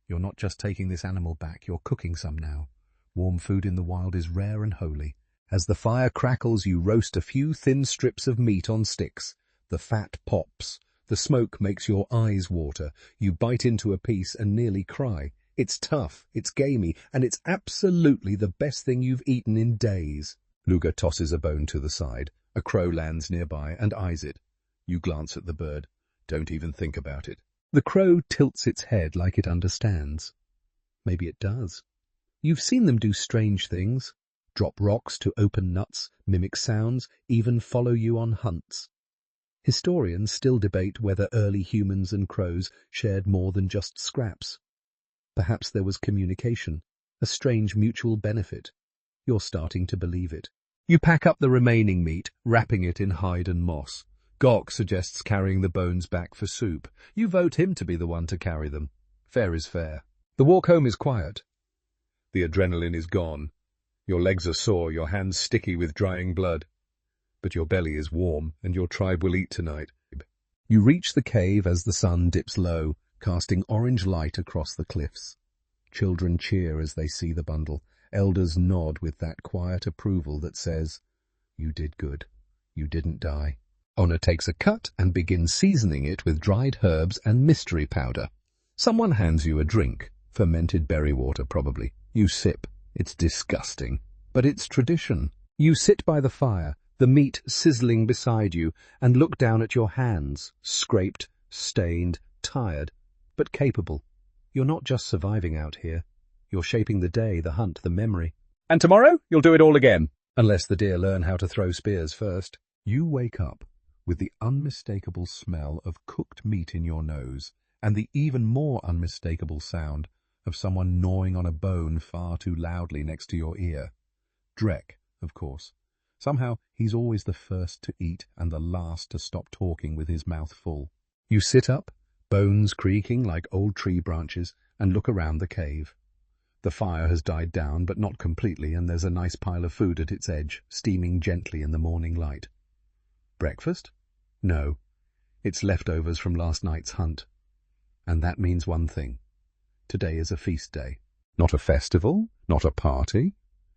You're not just taking this animal back, you're cooking some now. Warm food in the wild is rare and holy. As the fire crackles, you roast a few thin strips of meat on sticks. The fat pops. The smoke makes your eyes water. You bite into a piece and nearly cry. It's tough, it's gamey, and it's absolutely the best thing you've eaten in days. Luga tosses a bone to the side. A crow lands nearby and eyes it. You glance at the bird. Don't even think about it. The crow tilts its head like it understands. Maybe it does. You've seen them do strange things. Drop rocks to open nuts, mimic sounds, even follow you on hunts. Historians still debate whether early humans and crows shared more than just scraps. Perhaps there was communication, a strange mutual benefit. You're starting to believe it. You pack up the remaining meat, wrapping it in hide and moss. Gok suggests carrying the bones back for soup. You vote him to be the one to carry them. Fair is fair. The walk home is quiet. The adrenaline is gone. Your legs are sore, your hands sticky with drying blood. But your belly is warm, and your tribe will eat tonight. You reach the cave as the sun dips low, casting orange light across the cliffs. Children cheer as they see the bundle. Elders nod with that quiet approval that says, "You did good. You didn't die." Honor takes a cut and begins seasoning it with dried herbs and mystery powder. Someone hands you a drink, fermented berry water probably. You sip. It's disgusting, but it's tradition. You sit by the fire, the meat sizzling beside you, and look down at your hands, scraped, stained, tired, but capable. You're not just surviving out here. You're shaping the day, the hunt, the memory. And tomorrow, you'll do it all again. Unless the deer learn how to throw spears first. You wake up with the unmistakable smell of cooked meat in your nose, and the even more unmistakable sound of someone gnawing on a bone far too loudly next to your ear. Drek, of course. Somehow, he's always the first to eat and the last to stop talking with his mouth full. You sit up, bones creaking like old tree branches, and look around the cave. The fire has died down, but not completely, and there's a nice pile of food at its edge, steaming gently in the morning light. Breakfast? No. It's leftovers from last night's hunt. And that means one thing. Today is a feast day. Not a festival, not a party,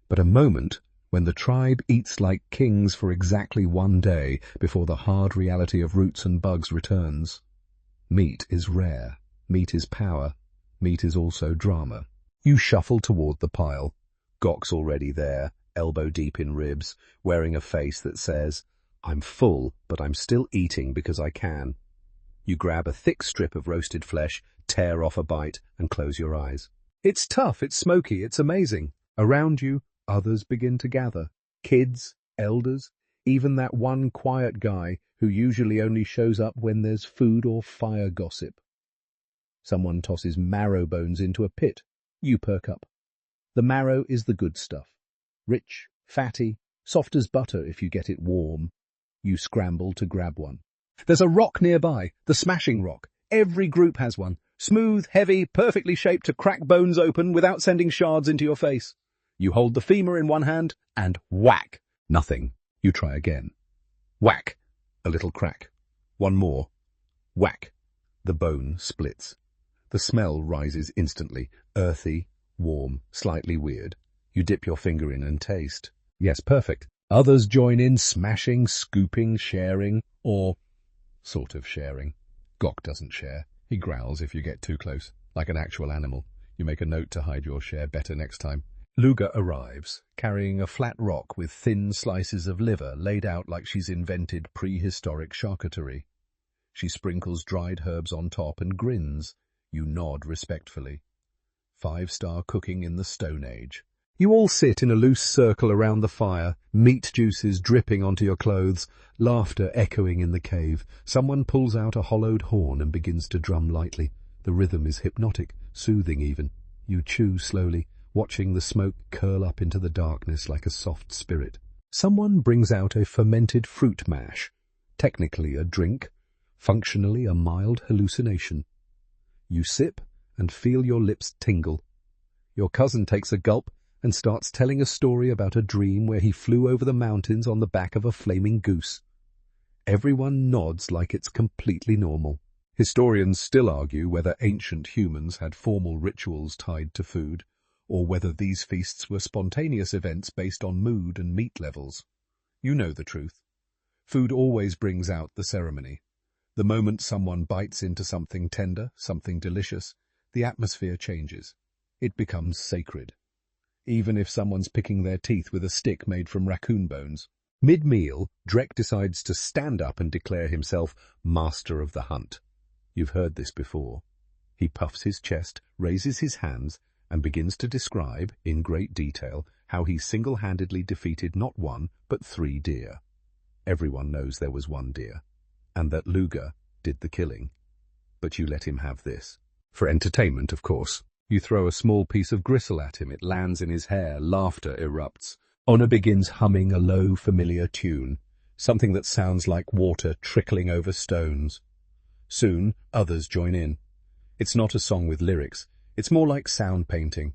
but a moment when the tribe eats like kings for exactly one day before the hard reality of roots and bugs returns. Meat is rare. Meat is power. Meat is also drama. You shuffle toward the pile. Gok's already there, elbow deep in ribs, wearing a face that says, "I'm full, but I'm still eating because I can." You grab a thick strip of roasted flesh, tear off a bite, and close your eyes. It's tough, it's smoky, it's amazing. Around you, others begin to gather. Kids, elders, even that one quiet guy who usually only shows up when there's food or fire gossip. Someone tosses marrow bones into a pit. You perk up. The marrow is the good stuff. Rich, fatty, soft as butter if you get it warm. You scramble to grab one. There's a rock nearby, the smashing rock. Every group has one. Smooth, heavy, perfectly shaped to crack bones open without sending shards into your face. You hold the femur in one hand and whack. Nothing. You try again. Whack. A little crack. One more. Whack. The bone splits. The smell rises instantly. Earthy, warm, slightly weird. You dip your finger in and taste. Yes, perfect. Others join in, smashing, scooping, sharing, or sort of sharing. Gok doesn't share. He growls if you get too close, like an actual animal. You make a note to hide your share better next time. Luga arrives, carrying a flat rock with thin slices of liver laid out like she's invented prehistoric charcuterie. She sprinkles dried herbs on top and grins. You nod respectfully. 5-star cooking in the Stone Age. You all sit in a loose circle around the fire, meat juices dripping onto your clothes, laughter echoing in the cave. Someone pulls out a hollowed horn and begins to drum lightly. The rhythm is hypnotic, soothing even. You chew slowly, watching the smoke curl up into the darkness like a soft spirit. Someone brings out a fermented fruit mash, technically a drink, functionally a mild hallucination. You sip and feel your lips tingle. Your cousin takes a gulp and starts telling a story about a dream where he flew over the mountains on the back of a flaming goose. Everyone nods like it's completely normal. Historians still argue whether ancient humans had formal rituals tied to food, or whether these feasts were spontaneous events based on mood and meat levels. You know the truth. Food always brings out the ceremony. The moment someone bites into something tender, something delicious, the atmosphere changes. It becomes sacred. Even if someone's picking their teeth with a stick made from raccoon bones. Mid-meal, Drek decides to stand up and declare himself master of the hunt. You've heard this before. He puffs his chest, raises his hands, and begins to describe, in great detail, how he single-handedly defeated not one, but 3 deer. Everyone knows there was 1 deer, and that Luger did the killing. But you let him have this. For entertainment, of course. You throw a small piece of gristle at him, it lands in his hair, laughter erupts. Ona begins humming a low, familiar tune, something that sounds like water trickling over stones. Soon, others join in. It's not a song with lyrics, it's more like sound painting.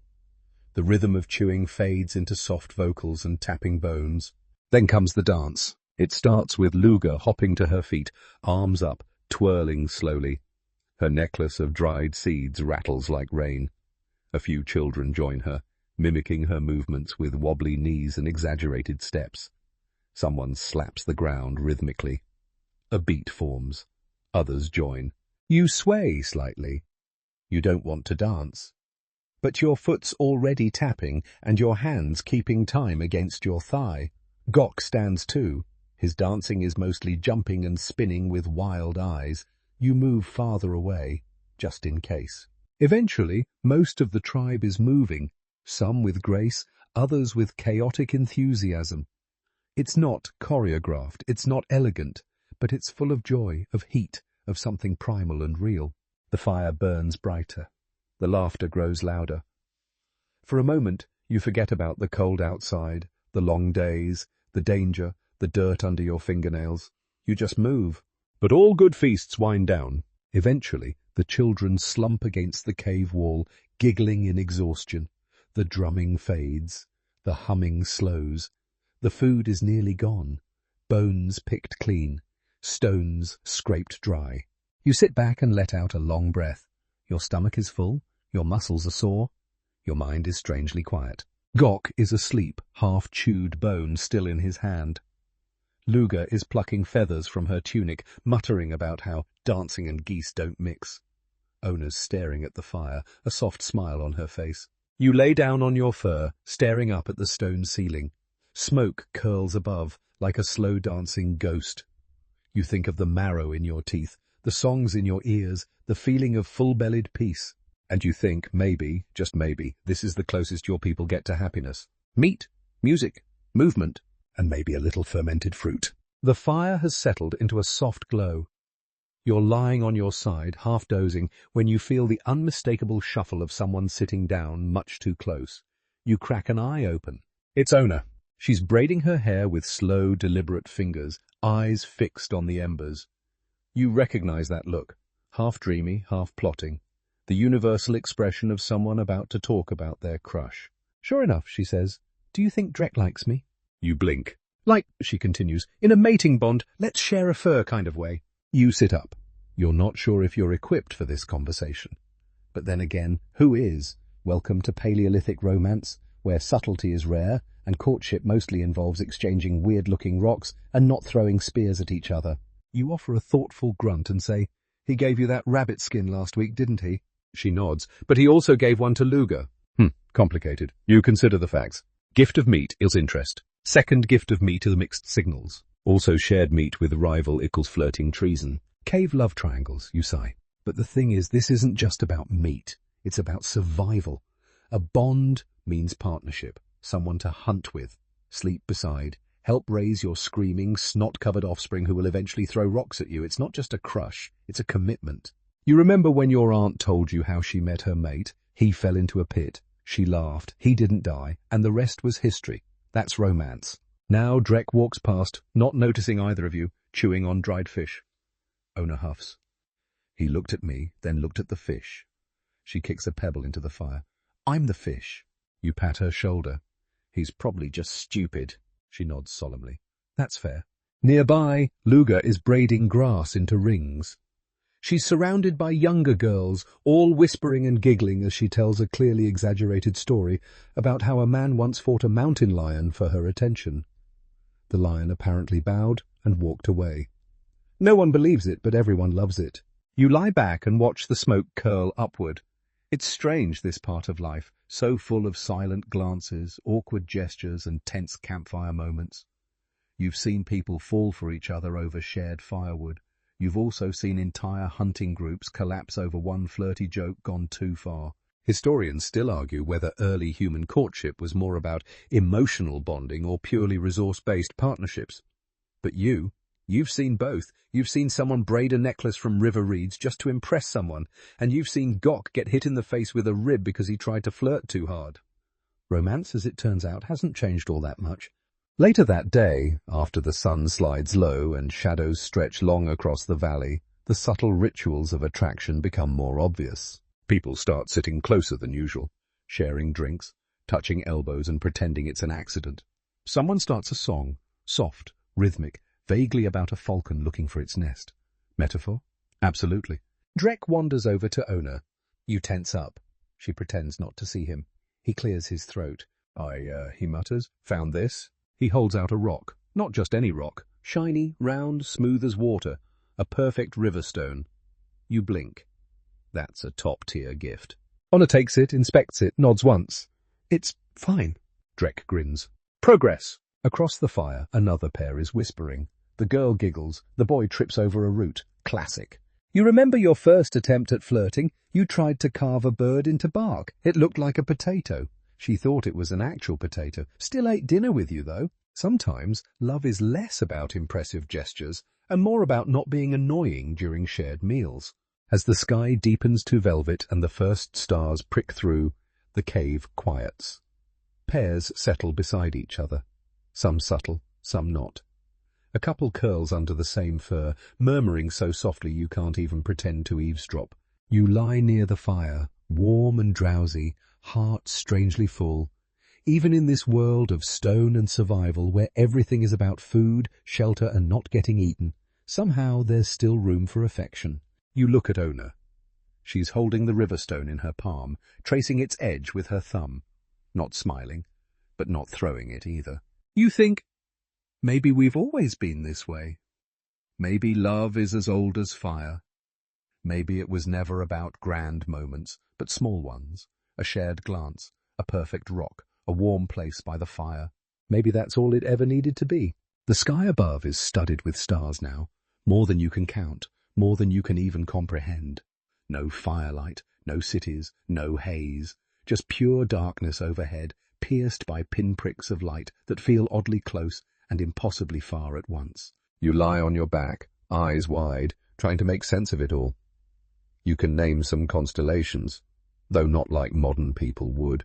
The rhythm of chewing fades into soft vocals and tapping bones. Then comes the dance. It starts with Luger hopping to her feet, arms up, twirling slowly. Her necklace of dried seeds rattles like rain. A few children join her, mimicking her movements with wobbly knees and exaggerated steps. Someone slaps the ground rhythmically. A beat forms. Others join. You sway slightly. You don't want to dance. But your foot's already tapping and your hands keeping time against your thigh. Gok stands too. His dancing is mostly jumping and spinning with wild eyes. You move farther away, just in case. Eventually, most of the tribe is moving, some with grace, others with chaotic enthusiasm. It's not choreographed, it's not elegant, but it's full of joy, of heat, of something primal and real. The fire burns brighter. The laughter grows louder. For a moment, you forget about the cold outside, the long days, the danger, the dirt under your fingernails. You just move. But all good feasts wind down. Eventually, the children slump against the cave wall, giggling in exhaustion. The drumming fades. The humming slows. The food is nearly gone. Bones picked clean. Stones scraped dry. You sit back and let out a long breath. Your stomach is full. Your muscles are sore. Your mind is strangely quiet. Gok is asleep, half-chewed bone still in his hand. Luger is plucking feathers from her tunic, muttering about how dancing and geese don't mix. Ona's staring at the fire, a soft smile on her face. You lay down on your fur, staring up at the stone ceiling. Smoke curls above, like a slow-dancing ghost. You think of the marrow in your teeth, the songs in your ears, the feeling of full-bellied peace. And you think, maybe, just maybe, this is the closest your people get to happiness. Meat, music, movement, and maybe a little fermented fruit. The fire has settled into a soft glow. You're lying on your side, half dozing, when you feel the unmistakable shuffle of someone sitting down much too close. You crack an eye open. It's Ona. She's braiding her hair with slow, deliberate fingers, eyes fixed on the embers. You recognize that look, half dreamy, half plotting, the universal expression of someone about to talk about their crush. Sure enough, she says, do you think Drek likes me? You blink. Like, she continues, in a mating bond, let's share a fur kind of way. You sit up. You're not sure if you're equipped for this conversation. But then again, who is? Welcome to Paleolithic romance, where subtlety is rare, and courtship mostly involves exchanging weird-looking rocks and not throwing spears at each other. You offer a thoughtful grunt and say, he gave you that rabbit skin last week, didn't he? She nods, but he also gave one to Luger. Complicated. You consider the facts. Gift of meat is interest. Second gift of meat are mixed signals. Also shared meat with rival equals flirting treason. Cave love triangles, you sigh. But the thing is, this isn't just about meat. It's about survival. A bond means partnership, someone to hunt with, sleep beside, help raise your screaming, snot-covered offspring who will eventually throw rocks at you. It's not just a crush, it's a commitment. You remember when your aunt told you how she met her mate? He fell into a pit. She laughed. He didn't die. And the rest was history. That's romance. Now Drek walks past, not noticing either of you, chewing on dried fish. Ona huffs. He looked at me, then looked at the fish. She kicks a pebble into the fire. I'm the fish. You pat her shoulder. He's probably just stupid. She nods solemnly. That's fair. Nearby, Luga is braiding grass into rings. She's surrounded by younger girls, all whispering and giggling as she tells a clearly exaggerated story about how a man once fought a mountain lion for her attention. The lion apparently bowed and walked away. No one believes it, but everyone loves it. You lie back and watch the smoke curl upward. It's strange, this part of life, so full of silent glances, awkward gestures, and tense campfire moments. You've seen people fall for each other over shared firewood. You've also seen entire hunting groups collapse over one flirty joke gone too far. Historians still argue whether early human courtship was more about emotional bonding or purely resource-based partnerships. But you've seen both. You've seen someone braid a necklace from river reeds just to impress someone, and you've seen Gok get hit in the face with a rib because he tried to flirt too hard. Romance, as it turns out, hasn't changed all that much. Later that day, after the sun slides low and shadows stretch long across the valley, the subtle rituals of attraction become more obvious. People start sitting closer than usual, sharing drinks, touching elbows and pretending it's an accident. Someone starts a song, soft, rhythmic, vaguely about a falcon looking for its nest. Metaphor? Absolutely. Drek wanders over to Ona. You tense up. She pretends not to see him. He clears his throat. He mutters, found this. He holds out a rock. Not just any rock. Shiny, round, smooth as water. A perfect river stone. You blink. That's a top-tier gift. Ona takes it, inspects it, nods once. It's fine. Drek grins. Progress. Across the fire, another pair is whispering. The girl giggles. The boy trips over a root. Classic. You remember your first attempt at flirting? You tried to carve a bird into bark. It looked like a potato. She thought it was an actual potato. Still ate dinner with you, though. Sometimes love is less about impressive gestures and more about not being annoying during shared meals. As the sky deepens to velvet and the first stars prick through, the cave quiets. Pairs settle beside each other. Some subtle, some not. A couple curls under the same fur, murmuring so softly you can't even pretend to eavesdrop. You lie near the fire, warm and drowsy, heart strangely full. Even in this world of stone and survival where everything is about food, shelter and not getting eaten, somehow there's still room for affection. You look at Ona. She's holding the river stone in her palm, tracing its edge with her thumb. Not smiling, but not throwing it either. You think, maybe we've always been this way. Maybe love is as old as fire. Maybe it was never about grand moments, but small ones. A shared glance, a perfect rock, a warm place by the fire. Maybe that's all it ever needed to be. The sky above is studded with stars now, more than you can count, more than you can even comprehend. No firelight, no cities, no haze, just pure darkness overhead, pierced by pinpricks of light that feel oddly close and impossibly far at once. You lie on your back, eyes wide, trying to make sense of it all. You can name some constellations, though not like modern people would.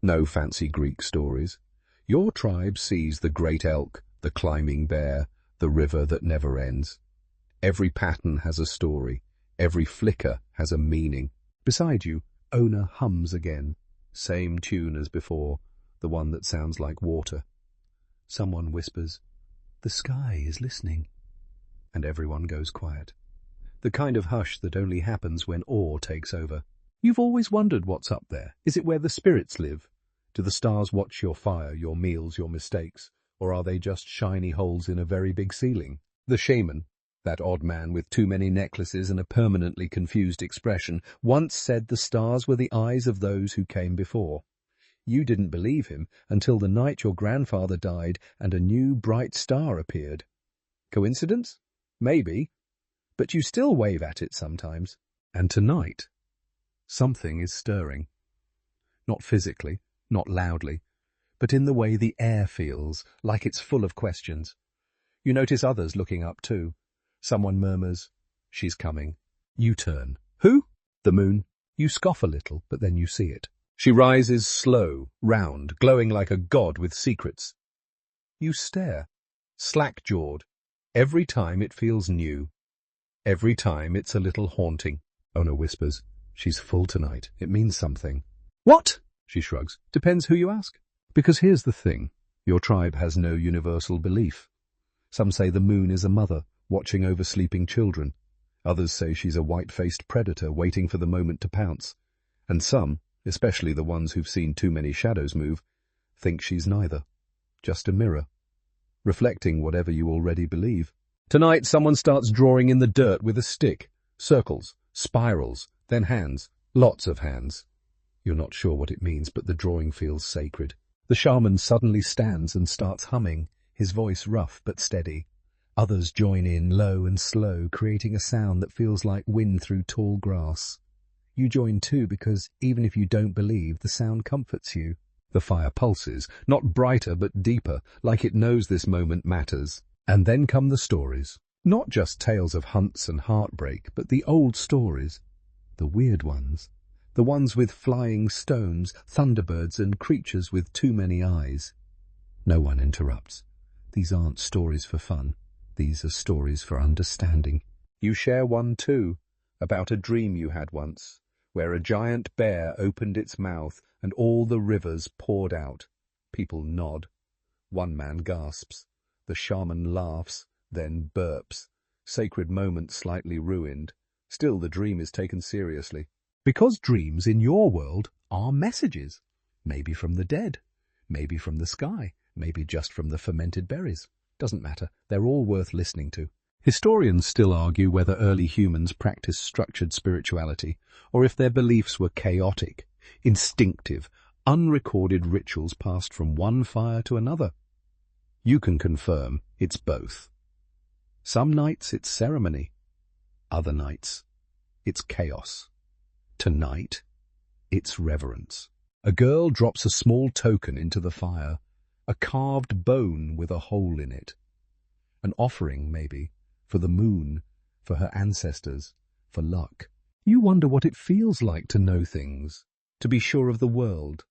No fancy Greek stories. Your tribe sees the great elk, the climbing bear, the river that never ends. Every pattern has a story. Every flicker has a meaning. Beside you, Ona hums again. Same tune as before, the one that sounds like water. Someone whispers, "The sky is listening." And everyone goes quiet. The kind of hush that only happens when awe takes over. You've always wondered what's up there. Is it where the spirits live? Do the stars watch your fire, your meals, your mistakes? Or are they just shiny holes in a very big ceiling? The shaman, that odd man with too many necklaces and a permanently confused expression, once said the stars were the eyes of those who came before. You didn't believe him until the night your grandfather died and a new bright star appeared. Coincidence? Maybe. But you still wave at it sometimes. And tonight, something is stirring. Not physically, not loudly, but in the way the air feels, like it's full of questions. You notice others looking up too. Someone murmurs, "She's coming." You turn. Who? The moon. You scoff a little, but then you see it. She rises slow, round, glowing like a god with secrets. You stare, slack-jawed. Every time it feels new. Every time it's a little haunting. Ona whispers, "She's full tonight. It means something." What? She shrugs. Depends who you ask. Because here's the thing. Your tribe has no universal belief. Some say the moon is a mother, watching over sleeping children. Others say she's a white-faced predator waiting for the moment to pounce. And some, especially the ones who've seen too many shadows move, think she's neither. Just a mirror, reflecting whatever you already believe. Tonight someone starts drawing in the dirt with a stick. Circles, spirals, then hands. Lots of hands. You're not sure what it means, but the drawing feels sacred. The shaman suddenly stands and starts humming, his voice rough but steady. Others join in, low and slow, creating a sound that feels like wind through tall grass. You join too because, even if you don't believe, the sound comforts you. The fire pulses, not brighter but deeper, like it knows this moment matters. And then come the stories. Not just tales of hunts and heartbreak, but the old stories. The weird ones. The ones with flying stones, thunderbirds and creatures with too many eyes. No one interrupts. These aren't stories for fun. These are stories for understanding. You share one too, about a dream you had once, where a giant bear opened its mouth and all the rivers poured out. People nod. One man gasps. The shaman laughs, then burps. Sacred moment slightly ruined. Still the dream is taken seriously. Because dreams in your world are messages. Maybe from the dead, maybe from the sky, maybe just from the fermented berries. Doesn't matter, they're all worth listening to. Historians still argue whether early humans practiced structured spirituality, or if their beliefs were chaotic, instinctive, unrecorded rituals passed from one fire to another. You can confirm it's both. Some nights it's ceremony, other nights it's chaos. Tonight, it's reverence. A girl drops a small token into the fire, a carved bone with a hole in it. An offering, maybe, for the moon, for her ancestors, for luck. You wonder what it feels like to know things, to be sure of the world.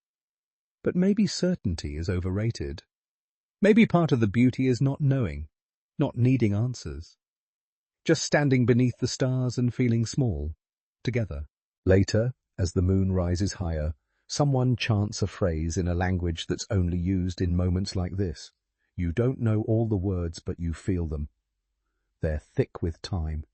But maybe certainty is overrated. Maybe part of the beauty is not knowing, not needing answers. Just standing beneath the stars and feeling small, together. Later, as the moon rises higher, someone chants a phrase in a language that's only used in moments like this. You don't know all the words, but you feel them. They're thick with time.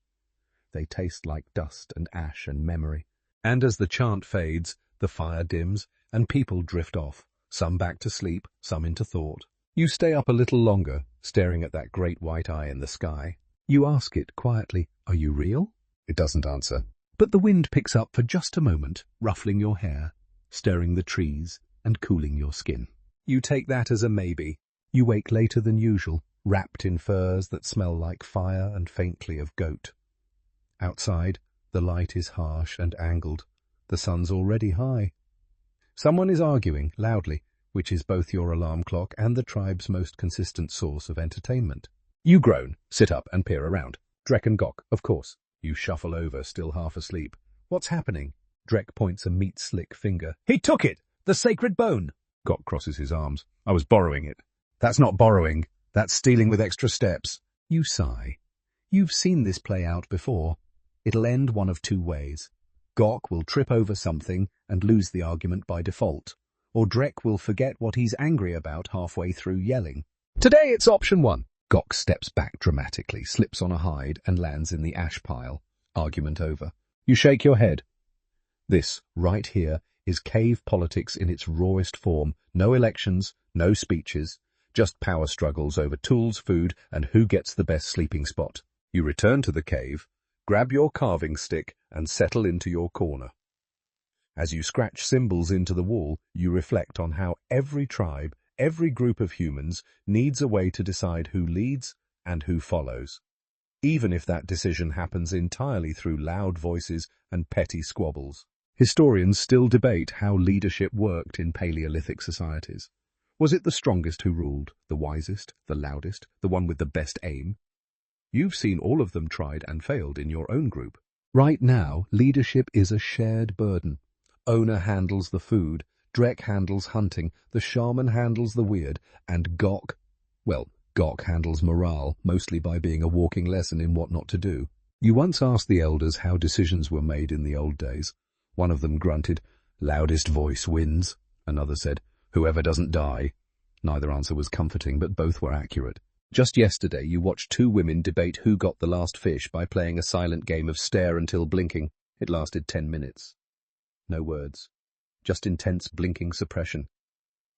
They taste like dust and ash and memory. And as the chant fades, the fire dims, and people drift off, some back to sleep, some into thought. You stay up a little longer, staring at that great white eye in the sky. You ask it quietly, "Are you real?" It doesn't answer. But the wind picks up for just a moment, ruffling your hair, stirring the trees, and cooling your skin. You take that as a maybe. You wake later than usual, wrapped in furs that smell like fire and faintly of goat. Outside, the light is harsh and angled. The sun's already high. Someone is arguing, loudly, which is both your alarm clock and the tribe's most consistent source of entertainment. You groan, sit up, and peer around. Drek and Gok, of course. You shuffle over, still half asleep. What's happening? Drek points a meat-slick finger. He took it! The sacred bone! Gok crosses his arms. I was borrowing it. That's not borrowing. That's stealing with extra steps. You sigh. You've seen this play out before. It'll end one of two ways. Gok will trip over something and lose the argument by default, or Drek will forget what he's angry about halfway through yelling. Today it's option one. Gok steps back dramatically, slips on a hide, and lands in the ash pile. Argument over. You shake your head. This, right here, is cave politics in its rawest form. No elections, no speeches, just power struggles over tools, food, and who gets the best sleeping spot. You return to the cave, grab your carving stick, and settle into your corner. As you scratch symbols into the wall, you reflect on how every tribe, every group of humans, needs a way to decide who leads and who follows, even if that decision happens entirely through loud voices and petty squabbles. Historians still debate how leadership worked in Paleolithic societies. Was it the strongest who ruled, the wisest, the loudest, the one with the best aim? You've seen all of them tried and failed in your own group. Right now, leadership is a shared burden. Owner handles the food, Drek handles hunting, the shaman handles the weird, and Gok handles morale, mostly by being a walking lesson in what not to do. You once asked the elders how decisions were made in the old days. One of them grunted, "Loudest voice wins." Another said, "Whoever doesn't die." Neither answer was comforting, but both were accurate. Just yesterday you watched two women debate who got the last fish by playing a silent game of stare until blinking. It lasted 10 minutes. No words. Just intense blinking suppression.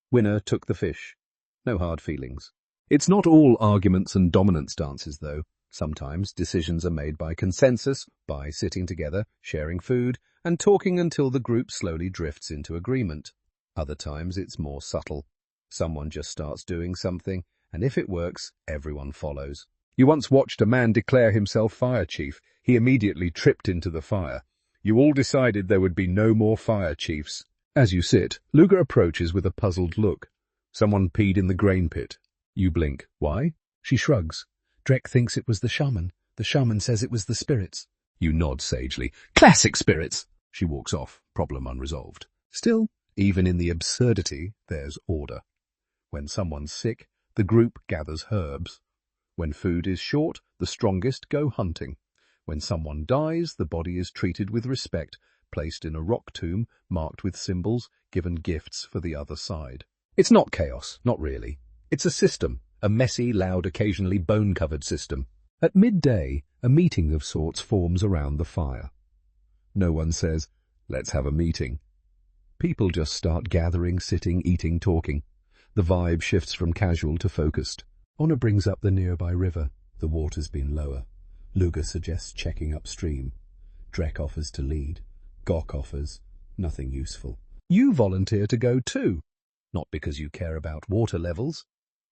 Winner took the fish. No hard feelings. It's not all arguments and dominance dances, though. Sometimes decisions are made by consensus, by sitting together, sharing food, and talking until the group slowly drifts into agreement. Other times it's more subtle. Someone just starts doing something, and if it works, everyone follows. You once watched a man declare himself fire chief. He immediately tripped into the fire. You all decided there would be no more fire chiefs. As you sit, Luger approaches with a puzzled look. Someone peed in the grain pit. You blink. Why? She shrugs. Drek thinks it was the shaman. The shaman says it was the spirits. You nod sagely. Classic spirits! She walks off, problem unresolved. Still, even in the absurdity, there's order. When someone's sick, the group gathers herbs. When food is short, the strongest go hunting. When someone dies, the body is treated with respect, placed in a rock tomb, marked with symbols, given gifts for the other side. It's not chaos, not really. It's a system, a messy, loud, occasionally bone-covered system. At midday, a meeting of sorts forms around the fire. No one says, "Let's have a meeting." People just start gathering, sitting, eating, talking. The vibe shifts from casual to focused. Honor brings up the nearby river. The water's been lower. Luger suggests checking upstream. Drek offers to lead. Gok offers. Nothing useful. You volunteer to go too. Not because you care about water levels,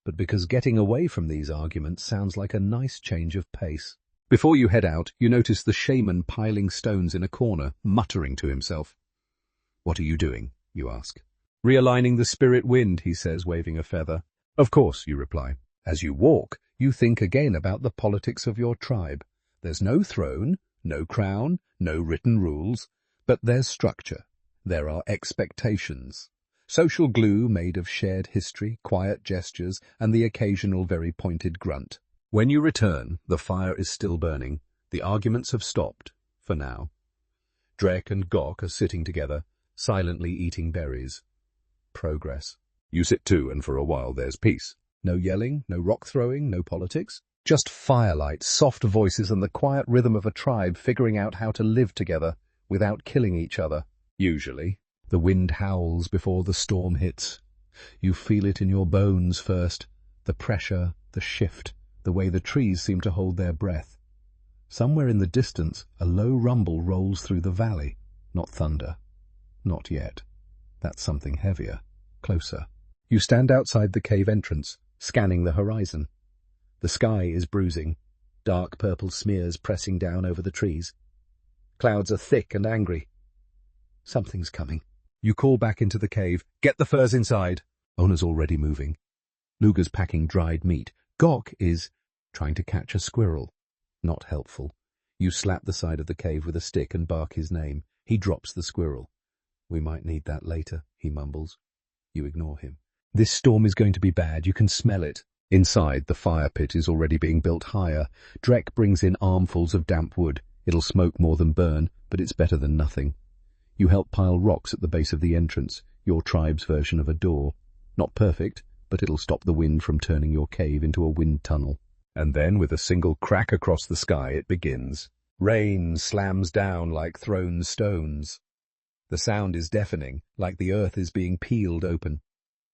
but because getting away from these arguments sounds like a nice change of pace. Before you head out, you notice the shaman piling stones in a corner, muttering to himself. "What are you doing?" you ask. "Realigning the spirit wind," he says, waving a feather. "Of course," you reply. As you walk, you think again about the politics of your tribe. There's no throne, no crown, no written rules, but there's structure. There are expectations. Social glue made of shared history, quiet gestures, and the occasional very pointed grunt. When you return, the fire is still burning. The arguments have stopped, for now. Drek and Gok are sitting together, silently eating berries. Progress. You sit too, and for a while there's peace. No yelling, no rock throwing, no politics. Just firelight, soft voices, and the quiet rhythm of a tribe figuring out how to live together without killing each other. Usually, the wind howls before the storm hits. You feel it in your bones first, the pressure, the shift, the way the trees seem to hold their breath. Somewhere in the distance, a low rumble rolls through the valley. Not thunder. Not yet. That's something heavier, closer. You stand outside the cave entrance, scanning the horizon. The sky is bruising, dark purple smears pressing down over the trees. Clouds are thick and angry. Something's coming. You call back into the cave. "Get the furs inside." Ona's already moving. Luger's packing dried meat. Gok is trying to catch a squirrel. Not helpful. You slap the side of the cave with a stick and bark his name. He drops the squirrel. "We might need that later," he mumbles. You ignore him. This storm is going to be bad. You can smell it. Inside, the fire pit is already being built higher. Drek brings in armfuls of damp wood. It'll smoke more than burn, but it's better than nothing. You help pile rocks at the base of the entrance, your tribe's version of a door. Not perfect, but it'll stop the wind from turning your cave into a wind tunnel. And then, with a single crack across the sky, it begins. Rain slams down like thrown stones. The sound is deafening, like the earth is being peeled open.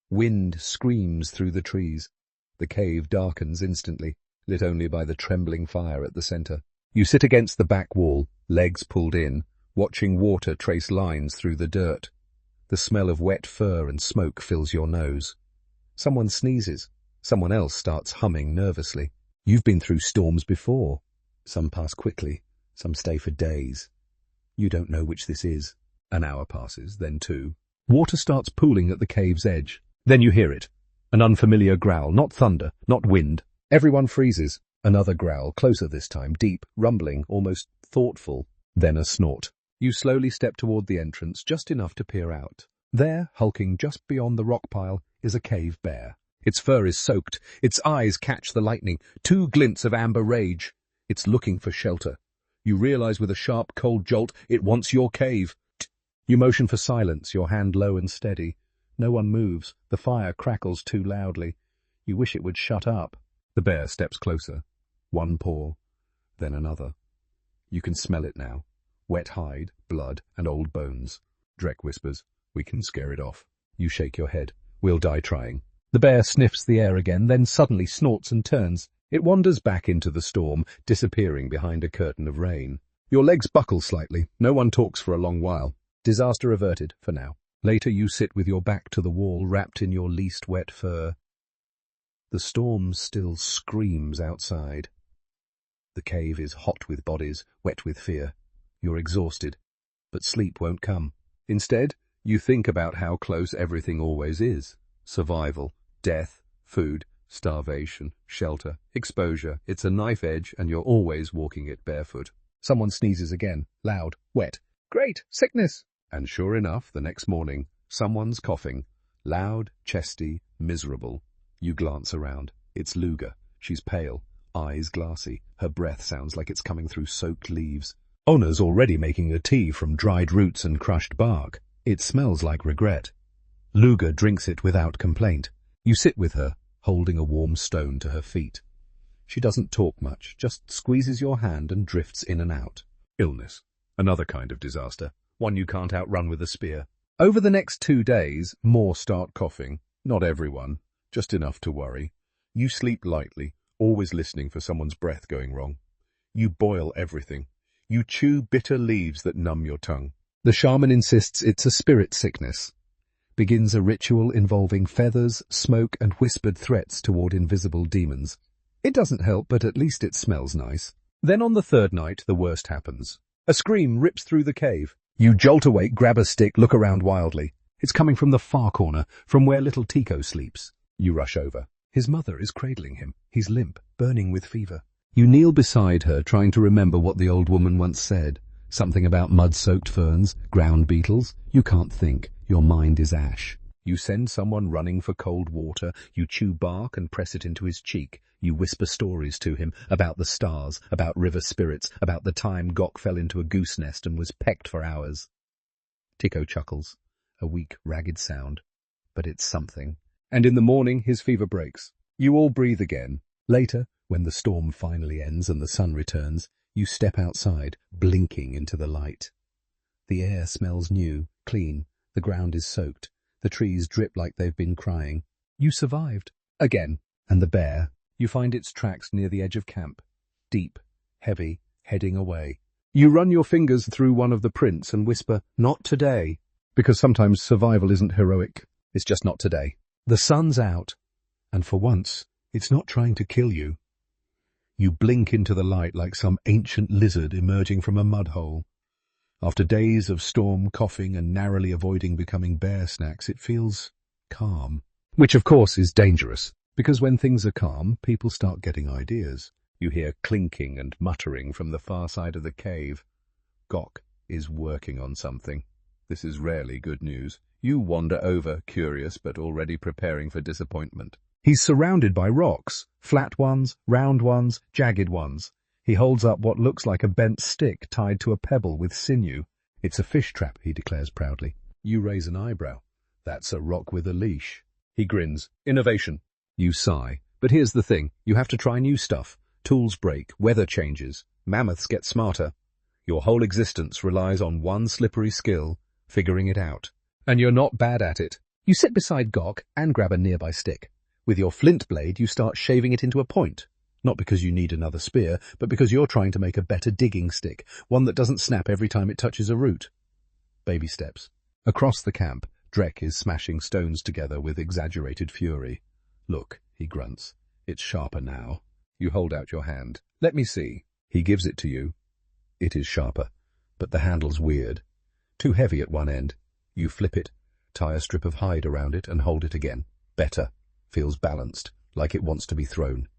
Wind screams through the trees. The cave darkens instantly, lit only by the trembling fire at the center. You sit against the back wall, legs pulled in, watching water trace lines through the dirt. The smell of wet fur and smoke fills your nose. Someone sneezes. Someone else starts humming nervously. You've been through storms before. Some pass quickly, some stay for days. You don't know which this is. An hour passes, then two. Water starts pooling at the cave's edge. Then you hear it. An unfamiliar growl, not thunder, not wind. Everyone freezes. Another growl, closer this time, deep, rumbling, almost thoughtful. Then a snort. You slowly step toward the entrance, just enough to peer out. There, hulking just beyond the rock pile, is a cave bear. Its fur is soaked. Its eyes catch the lightning. Two glints of amber rage. It's looking for shelter. You realize with a sharp, cold jolt, it wants your cave. You motion for silence, your hand low and steady. No one moves. The fire crackles too loudly. You wish it would shut up. The bear steps closer. One paw, then another. You can smell it now. Wet hide, blood, and old bones. Drek whispers, "We can scare it off." You shake your head. "We'll die trying." The bear sniffs the air again, then suddenly snorts and turns. It wanders back into the storm, disappearing behind a curtain of rain. Your legs buckle slightly. No one talks for a long while. Disaster averted, for now. Later you sit with your back to the wall, wrapped in your least wet fur. The storm still screams outside. The cave is hot with bodies, wet with fear. You're exhausted, but sleep won't come. Instead, you think about how close everything always is. Survival, death, food, starvation, shelter, exposure. It's a knife edge and you're always walking it barefoot. Someone sneezes again, loud, wet. "Great, sickness!" And sure enough, the next morning, someone's coughing. Loud, chesty, miserable. You glance around. It's Luga. She's pale, eyes glassy. Her breath sounds like it's coming through soaked leaves. Ona's already making a tea from dried roots and crushed bark. It smells like regret. Luga drinks it without complaint. You sit with her, holding a warm stone to her feet. She doesn't talk much, just squeezes your hand and drifts in and out. Illness. Another kind of disaster. One you can't outrun with a spear. Over the next 2 days, more start coughing. Not everyone, just enough to worry. You sleep lightly, always listening for someone's breath going wrong. You boil everything. You chew bitter leaves that numb your tongue. The shaman insists it's a spirit sickness. Begins a ritual involving feathers, smoke, and whispered threats toward invisible demons. It doesn't help, but at least it smells nice. Then on the 3rd night, the worst happens. A scream rips through the cave. You jolt awake, grab a stick, look around wildly. It's coming from the far corner, from where little Tico sleeps. You rush over. His mother is cradling him. He's limp, burning with fever. You kneel beside her, trying to remember what the old woman once said. Something about mud-soaked ferns, ground beetles. You can't think. Your mind is ash. You send someone running for cold water. You chew bark and press it into his cheek. You whisper stories to him about the stars, about river spirits, about the time Gok fell into a goose nest and was pecked for hours. Tico chuckles. A weak, ragged sound. But it's something. And in the morning, his fever breaks. You all breathe again. Later, when the storm finally ends and the sun returns, you step outside, blinking into the light. The air smells new, clean. The ground is soaked. The trees drip like they've been crying. You survived. Again. And the bear. You find its tracks near the edge of camp. Deep, heavy, heading away. You run your fingers through one of the prints and whisper, "Not today." Because sometimes survival isn't heroic. It's just not today. The sun's out. And for once, it's not trying to kill you. You blink into the light like some ancient lizard emerging from a mud hole. After days of storm, coughing, and narrowly avoiding becoming bear snacks, it feels calm. Which, of course, is dangerous, because when things are calm, people start getting ideas. You hear clinking and muttering from the far side of the cave. Gok is working on something. This is rarely good news. You wander over, curious but already preparing for disappointment. He's surrounded by rocks, flat ones, round ones, jagged ones. He holds up what looks like a bent stick tied to a pebble with sinew. "It's a fish trap," he declares proudly. You raise an eyebrow. "That's a rock with a leash." He grins. "Innovation." You sigh. But here's the thing. You have to try new stuff. Tools break, weather changes, mammoths get smarter. Your whole existence relies on one slippery skill, figuring it out. And you're not bad at it. You sit beside Gok and grab a nearby stick. With your flint blade, you start shaving it into a point. Not because you need another spear, but because you're trying to make a better digging stick, one that doesn't snap every time it touches a root. Baby steps. Across the camp, Drek is smashing stones together with exaggerated fury. "Look," he grunts. "It's sharper now." You hold out your hand. "Let me see." He gives it to you. It is sharper, but the handle's weird. Too heavy at one end. You flip it, tie a strip of hide around it, and hold it again. Better. Feels balanced, like it wants to be thrown.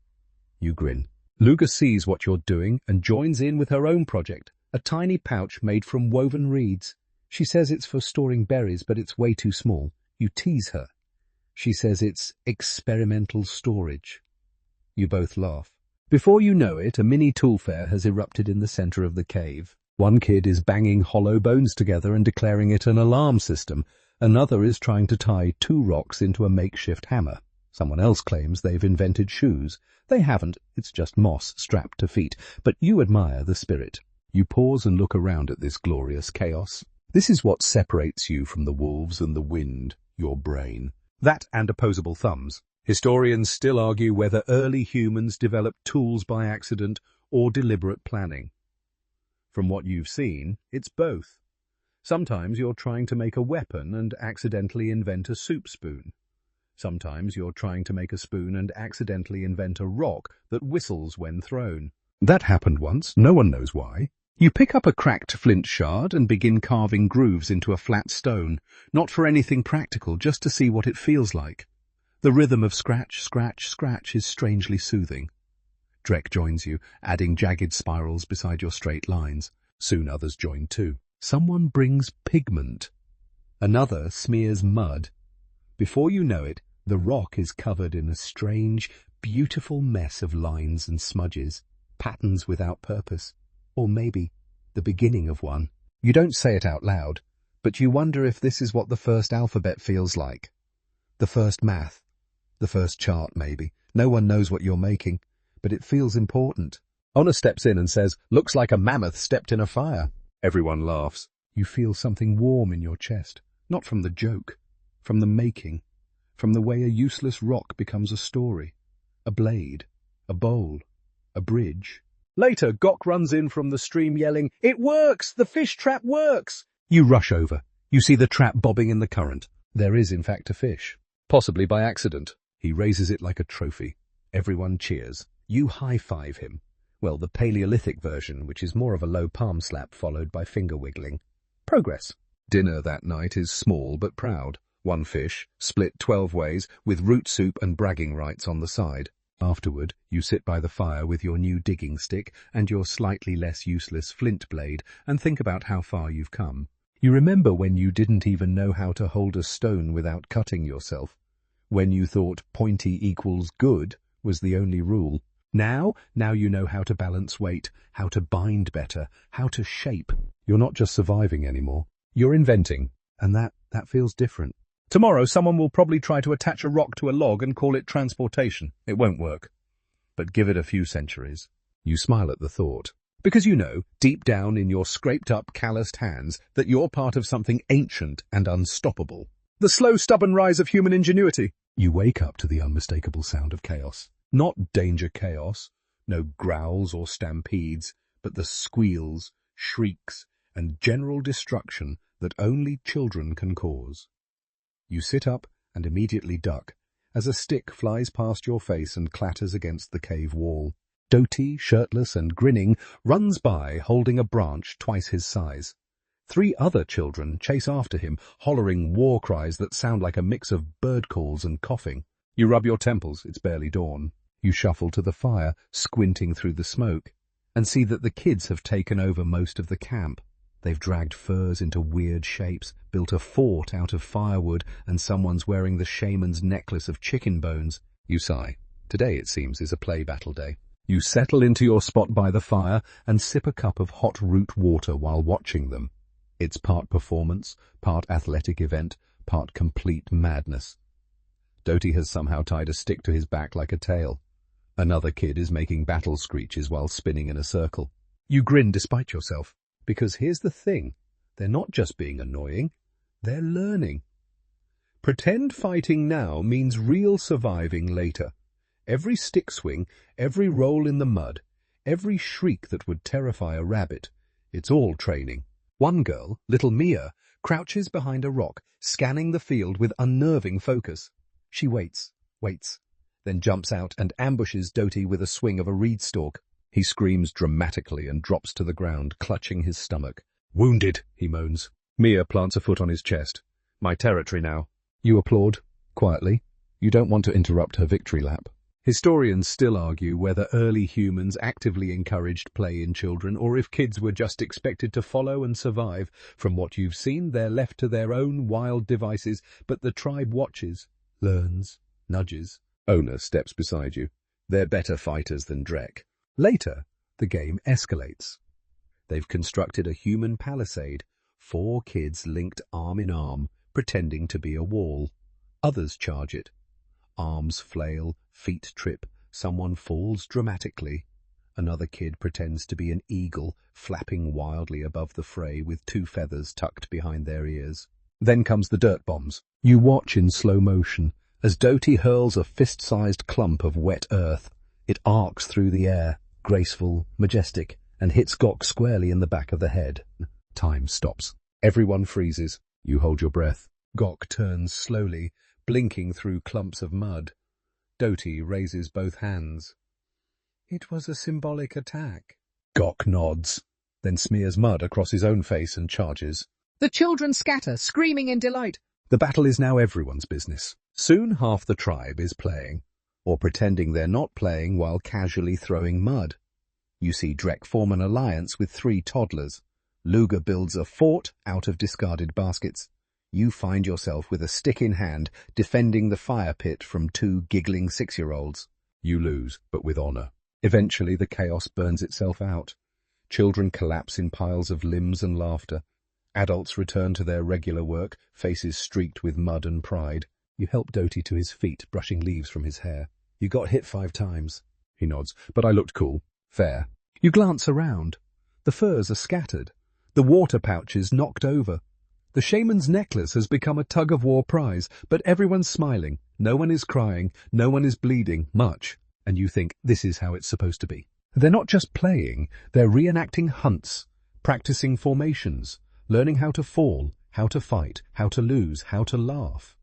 You grin. Luga sees what you're doing and joins in with her own project, a tiny pouch made from woven reeds. She says it's for storing berries, but it's way too small. You tease her. She says it's experimental storage. You both laugh. Before you know it, a mini tool fair has erupted in the center of the cave. One kid is banging hollow bones together and declaring it an alarm system. Another is trying to tie 2 rocks into a makeshift hammer. Someone else claims they've invented shoes. They haven't, it's just moss strapped to feet, but you admire the spirit. You pause and look around at this glorious chaos. This is what separates you from the wolves and the wind, your brain. That and opposable thumbs. Historians still argue whether early humans developed tools by accident or deliberate planning. From what you've seen, it's both. Sometimes you're trying to make a weapon and accidentally invent a soup spoon. Sometimes you're trying to make a spoon and accidentally invent a rock that whistles when thrown. That happened once, no one knows why. You pick up a cracked flint shard and begin carving grooves into a flat stone, not for anything practical, just to see what it feels like. The rhythm of scratch, scratch, scratch is strangely soothing. Drek joins you, adding jagged spirals beside your straight lines. Soon others join too. Someone brings pigment. Another smears mud. Before you know it, the rock is covered in a strange, beautiful mess of lines and smudges, patterns without purpose, or maybe the beginning of one. You don't say it out loud, but you wonder if this is what the first alphabet feels like. The first math, the first chart maybe. No one knows what you're making, but it feels important. Honor steps in and says, "Looks like a mammoth stepped in a fire." Everyone laughs. You feel something warm in your chest, not from the joke, from the making, from the way a useless rock becomes a story, a blade, a bowl, a bridge. Later, Gok runs in from the stream yelling, "It works! The fish trap works!" You rush over. You see the trap bobbing in the current. There is, in fact, a fish. Possibly by accident. He raises it like a trophy. Everyone cheers. You high-five him. Well, the Paleolithic version, which is more of a low palm slap followed by finger wiggling. Progress. Dinner that night is small but proud. 1 fish, split 12 ways, with root soup and bragging rights on the side. Afterward, you sit by the fire with your new digging stick and your slightly less useless flint blade and think about how far you've come. You remember when you didn't even know how to hold a stone without cutting yourself. When you thought pointy equals good was the only rule. Now you know how to balance weight, how to bind better, how to shape. You're not just surviving anymore. You're inventing, and that feels different. Tomorrow someone will probably try to attach a rock to a log and call it transportation. It won't work. But give it a few centuries. You smile at the thought. Because you know, deep down in your scraped-up, calloused hands, that you're part of something ancient and unstoppable. The slow, stubborn rise of human ingenuity. You wake up to the unmistakable sound of chaos. Not danger chaos, no growls or stampedes, but the squeals, shrieks, and general destruction that only children can cause. You sit up and immediately duck, as a stick flies past your face and clatters against the cave wall. Doti, shirtless and grinning, runs by holding a branch twice his size. 3 other children chase after him, hollering war cries that sound like a mix of bird calls and coughing. You rub your temples, it's barely dawn. You shuffle to the fire, squinting through the smoke, and see that the kids have taken over most of the camp. They've dragged furs into weird shapes, built a fort out of firewood, and someone's wearing the shaman's necklace of chicken bones. You sigh. Today, it seems, is a play battle day. You settle into your spot by the fire and sip a cup of hot root water while watching them. It's part performance, part athletic event, part complete madness. Doti has somehow tied a stick to his back like a tail. Another kid is making battle screeches while spinning in a circle. You grin despite yourself, because here's the thing. They're not just being annoying, they're learning. Pretend fighting now means real surviving later. Every stick swing, every roll in the mud, every shriek that would terrify a rabbit, it's all training. One girl, little Mia, crouches behind a rock, scanning the field with unnerving focus. She waits, then jumps out and ambushes Doti with a swing of a reed stalk. He screams dramatically and drops to the ground, clutching his stomach. "Wounded," he moans. Mia plants a foot on his chest. "My territory now." You applaud, quietly. You don't want to interrupt her victory lap. Historians still argue whether early humans actively encouraged play in children or if kids were just expected to follow and survive. From what you've seen, they're left to their own wild devices, but the tribe watches, learns, nudges. Ona steps beside you. They're better fighters than Drek. Later, the game escalates. They've constructed a human palisade, 4 kids linked arm in arm, pretending to be a wall. Others charge it. Arms flail, feet trip, someone falls dramatically. Another kid pretends to be an eagle, flapping wildly above the fray with 2 feathers tucked behind their ears. Then comes the dirt bombs. You watch in slow motion as Doty hurls a fist-sized clump of wet earth. It arcs through the air, graceful, majestic, and hits Gok squarely in the back of the head. Time stops. Everyone freezes. You hold your breath. Gok turns slowly, blinking through clumps of mud. Doty raises both hands. It was a symbolic attack. Gok nods, then smears mud across his own face and charges. The children scatter, screaming in delight. The battle is now everyone's business. Soon half the tribe is playing, or pretending they're not playing while casually throwing mud. You see Drek form an alliance with 3 toddlers. Luger builds a fort out of discarded baskets. You find yourself with a stick in hand, defending the fire pit from 2 giggling 6-year-olds. You lose, but with honor. Eventually the chaos burns itself out. Children collapse in piles of limbs and laughter. Adults return to their regular work, faces streaked with mud and pride. You help Doty to his feet, brushing leaves from his hair. You got hit 5 times. He nods, but I looked cool. Fair. You glance around. The furs are scattered. The water pouches knocked over. The shaman's necklace has become a tug-of-war prize, but everyone's smiling. No one is crying. No one is bleeding much. And you think this is how it's supposed to be. They're not just playing. They're reenacting hunts, practicing formations, learning how to fall, how to fight, how to lose, how to laugh.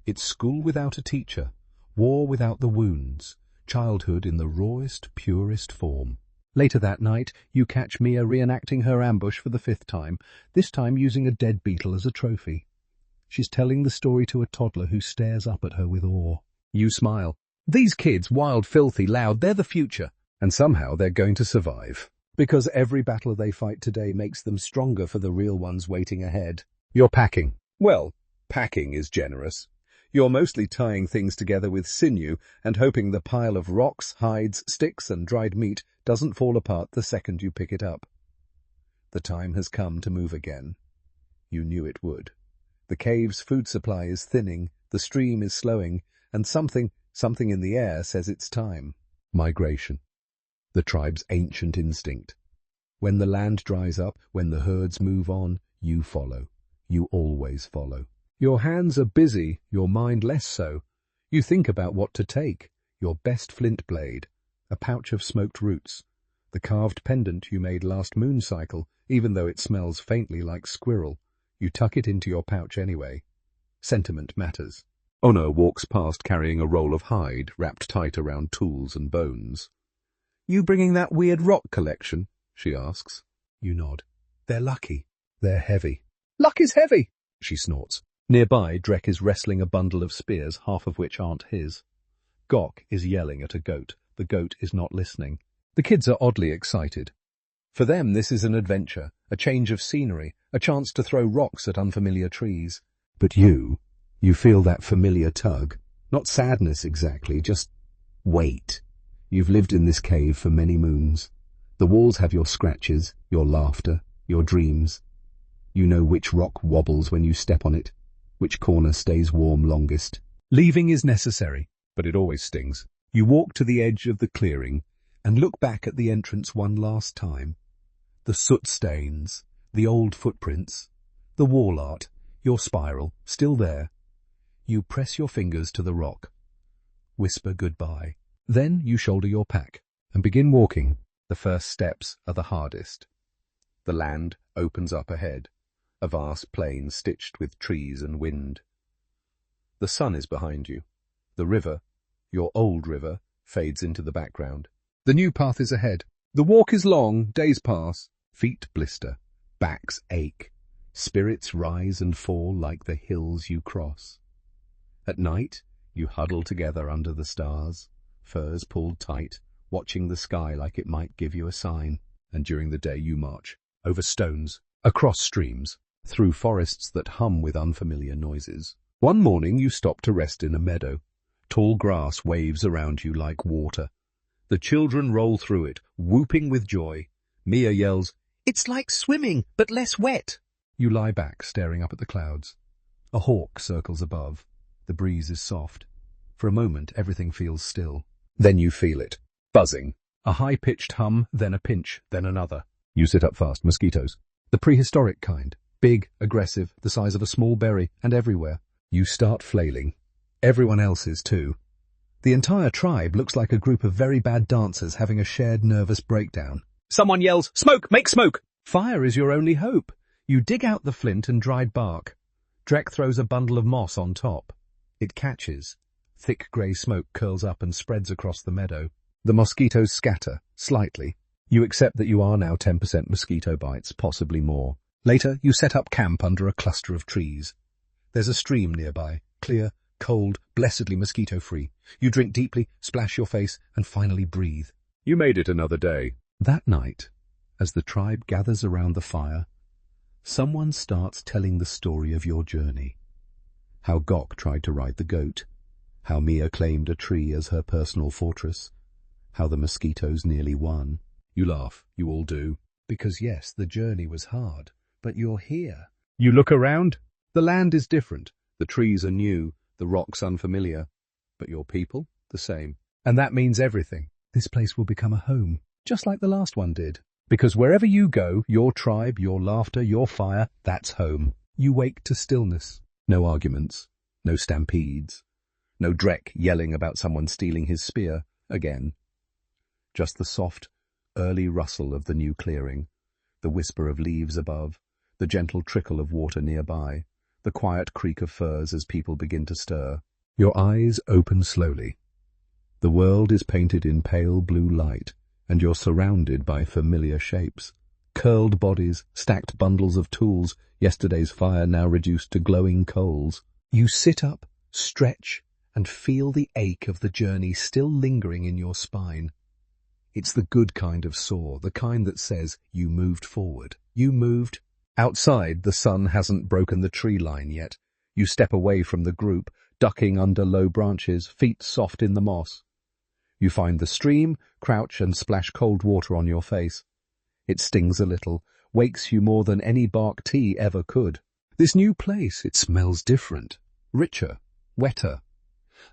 It's school without a teacher, war without the wounds, childhood in the rawest, purest form. Later that night, you catch Mia reenacting her ambush for the 5th time, this time using a dead beetle as a trophy. She's telling the story to a toddler who stares up at her with awe. You smile. These kids, wild, filthy, loud, they're the future. And somehow they're going to survive. Because every battle they fight today makes them stronger for the real ones waiting ahead. You're packing. Well, packing is generous. You're mostly tying things together with sinew and hoping the pile of rocks, hides, sticks and dried meat doesn't fall apart the second you pick it up. The time has come to move again. You knew it would. The cave's food supply is thinning, the stream is slowing, and something in the air says it's time. Migration. The tribe's ancient instinct. When the land dries up, when the herds move on, you follow. You always follow. Your hands are busy, your mind less so. You think about what to take, your best flint blade, a pouch of smoked roots, the carved pendant you made last moon cycle, even though it smells faintly like squirrel. You tuck it into your pouch anyway. Sentiment matters. Ona walks past carrying a roll of hide wrapped tight around tools and bones. You bringing that weird rock collection? She asks. You nod. They're lucky. They're heavy. Luck is heavy, she snorts. Nearby, Drek is wrestling a bundle of spears, half of which aren't his. Gok is yelling at a goat. The goat is not listening. The kids are oddly excited. For them, this is an adventure, a change of scenery, a chance to throw rocks at unfamiliar trees. But you feel that familiar tug. Not sadness exactly, just weight. You've lived in this cave for many moons. The walls have your scratches, your laughter, your dreams. You know which rock wobbles when you step on it, which corner stays warm longest. Leaving is necessary, but it always stings. You walk to the edge of the clearing and look back at the entrance one last time. The soot stains, the old footprints, the wall art, your spiral, still there. You press your fingers to the rock. Whisper goodbye. Then you shoulder your pack and begin walking. The first steps are the hardest. The land opens up ahead, a vast plain stitched with trees and wind. The sun is behind you. The river, your old river, fades into the background. The new path is ahead. The walk is long, days pass, feet blister, backs ache, spirits rise and fall like the hills you cross. At night, you huddle together under the stars, furs pulled tight, watching the sky like it might give you a sign. And during the day you march, over stones, across streams, through forests that hum with unfamiliar noises. One morning you stop to rest in a meadow. Tall grass waves around you like water. The children roll through it, whooping with joy. Mia yells, "It's like swimming, but less wet." You lie back, staring up at the clouds. A hawk circles above. The breeze is soft. For a moment, everything feels still. Then you feel it. Buzzing. A high-pitched hum, then a pinch, then another. You sit up fast. Mosquitoes. The prehistoric kind. Big, aggressive, the size of a small berry, and everywhere. You start flailing. Everyone else is too. The entire tribe looks like a group of very bad dancers having a shared nervous breakdown. Someone yells, "Smoke! Make smoke!" Fire is your only hope. You dig out the flint and dried bark. Drek throws a bundle of moss on top. It catches. Thick grey smoke curls up and spreads across the meadow. The mosquitoes scatter, slightly. You accept that you are now 10% mosquito bites, possibly more. Later, you set up camp under a cluster of trees. There's a stream nearby, clear, cold, blessedly mosquito-free. You drink deeply, splash your face, and finally breathe. You made it another day. That night, as the tribe gathers around the fire, someone starts telling the story of your journey. How Gok tried to ride the goat. How Mia claimed a tree as her personal fortress. How the mosquitoes nearly won. You laugh. You all do. Because yes, the journey was hard, but you're here. You look around. The land is different. The trees are new. The rocks unfamiliar. But your people, the same. And that means everything. This place will become a home, just like the last one did. Because wherever you go, your tribe, your laughter, your fire, that's home. You wake to stillness. No arguments. No stampedes. No Drek yelling about someone stealing his spear again. Just the soft, early rustle of the new clearing, the whisper of leaves above, the gentle trickle of water nearby, the quiet creak of furs as people begin to stir. Your eyes open slowly. The world is painted in pale blue light, and you're surrounded by familiar shapes. Curled bodies, stacked bundles of tools, yesterday's fire now reduced to glowing coals. You sit up, stretch, and feel the ache of the journey still lingering in your spine. It's the good kind of sore, the kind that says you moved forward. You moved. Outside, the sun hasn't broken the tree line yet. You step away from the group, ducking under low branches, feet soft in the moss. You find the stream, crouch and splash cold water on your face. It stings a little, wakes you more than any bark tea ever could. This new place, it smells different, richer, wetter.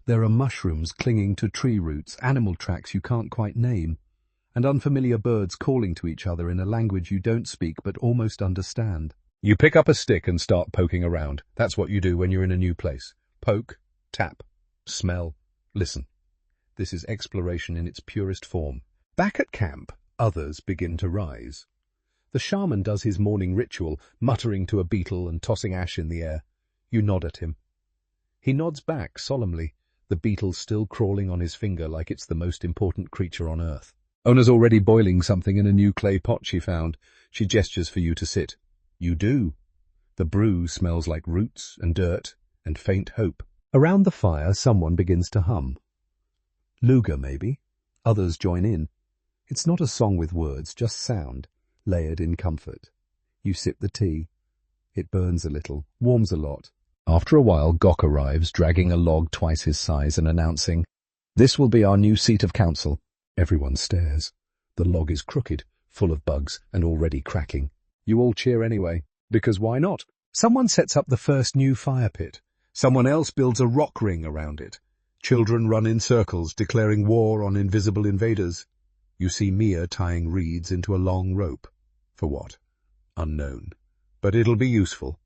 There are mushrooms clinging to tree roots, animal tracks you can't quite name, and unfamiliar birds calling to each other in a language you don't speak but almost understand. You pick up a stick and start poking around. That's what you do when you're in a new place. Poke, tap, smell, listen. This is exploration in its purest form. Back at camp, others begin to rise. The shaman does his morning ritual, muttering to a beetle and tossing ash in the air. You nod at him. He nods back solemnly, the beetle still crawling on his finger like it's the most important creature on earth. Ona's already boiling something in a new clay pot she found. She gestures for you to sit. You do. The brew smells like roots and dirt and faint hope. Around the fire, someone begins to hum. Luga, maybe. Others join in. It's not a song with words, just sound, layered in comfort. You sip the tea. It burns a little, warms a lot. After a while, Gok arrives, dragging a log twice his size and announcing, "This will be our new seat of council." Everyone stares. The log is crooked, full of bugs, and already cracking. You all cheer anyway, because why not? Someone sets up the first new fire pit. Someone else builds a rock ring around it. Children run in circles, declaring war on invisible invaders. You see Mia tying reeds into a long rope. For what? Unknown. But it'll be useful.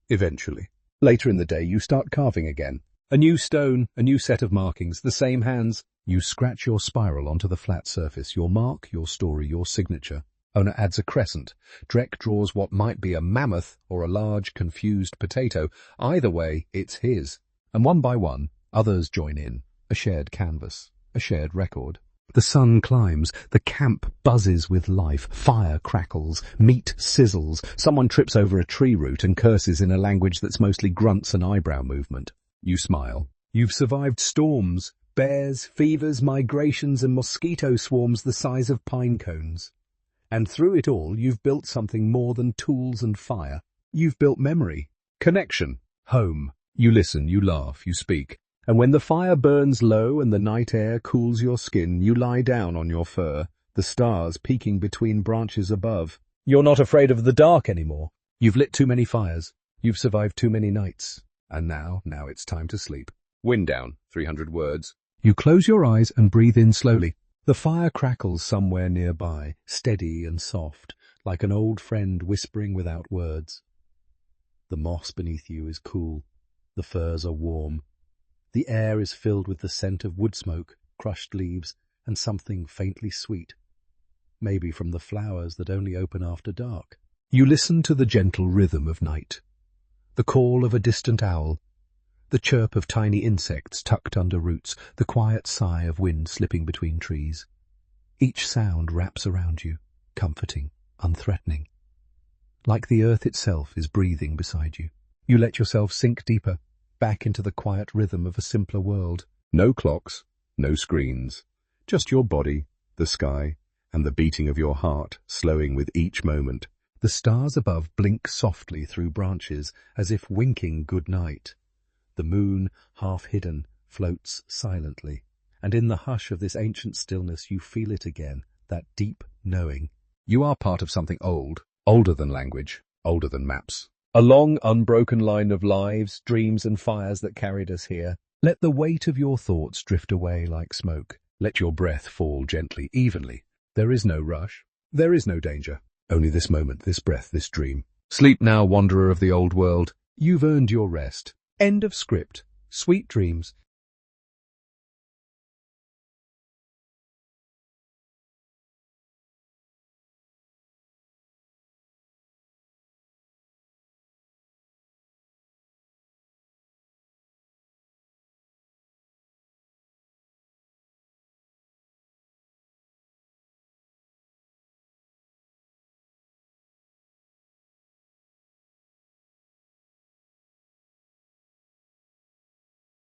Eventually. Later in the day, you start carving again. A new stone, a new set of markings, the same hands. You scratch your spiral onto the flat surface, your mark, your story, your signature. Ona adds a crescent. Drek draws what might be a mammoth or a large, confused potato. Either way, it's his. And one by one, others join in. A shared canvas, a shared record. The sun climbs, the camp buzzes with life, fire crackles, meat sizzles, someone trips over a tree root and curses in a language that's mostly grunts and eyebrow movement. You smile. You've survived storms, bears, fevers, migrations and mosquito swarms the size of pine cones. And through it all, you've built something more than tools and fire. You've built memory, connection, home. You listen, you laugh, you speak. And when the fire burns low and the night air cools your skin, you lie down on your fur, the stars peeking between branches above. You're not afraid of the dark anymore. You've lit too many fires. You've survived too many nights. And now it's time to sleep. Wind down, 300 words. You close your eyes and breathe in slowly. The fire crackles somewhere nearby, steady and soft, like an old friend whispering without words. The moss beneath you is cool. The firs are warm. The air is filled with the scent of wood smoke, crushed leaves, and something faintly sweet. Maybe from the flowers that only open after dark. You listen to the gentle rhythm of night. The call of a distant owl. The chirp of tiny insects tucked under roots, the quiet sigh of wind slipping between trees. Each sound wraps around you, comforting, unthreatening. Like the earth itself is breathing beside you. You let yourself sink deeper, back into the quiet rhythm of a simpler world. No clocks, no screens. Just your body, the sky, and the beating of your heart, slowing with each moment. The stars above blink softly through branches, as if winking good night. The moon, half hidden, floats silently, and in the hush of this ancient stillness you feel it again, that deep knowing. You are part of something old, older than language, older than maps. A long, unbroken line of lives, dreams and fires that carried us here. Let the weight of your thoughts drift away like smoke. Let your breath fall gently, evenly. There is no rush. There is no danger. Only this moment, this breath, this dream. Sleep now, wanderer of the old world. You've earned your rest. End of script. Sweet dreams.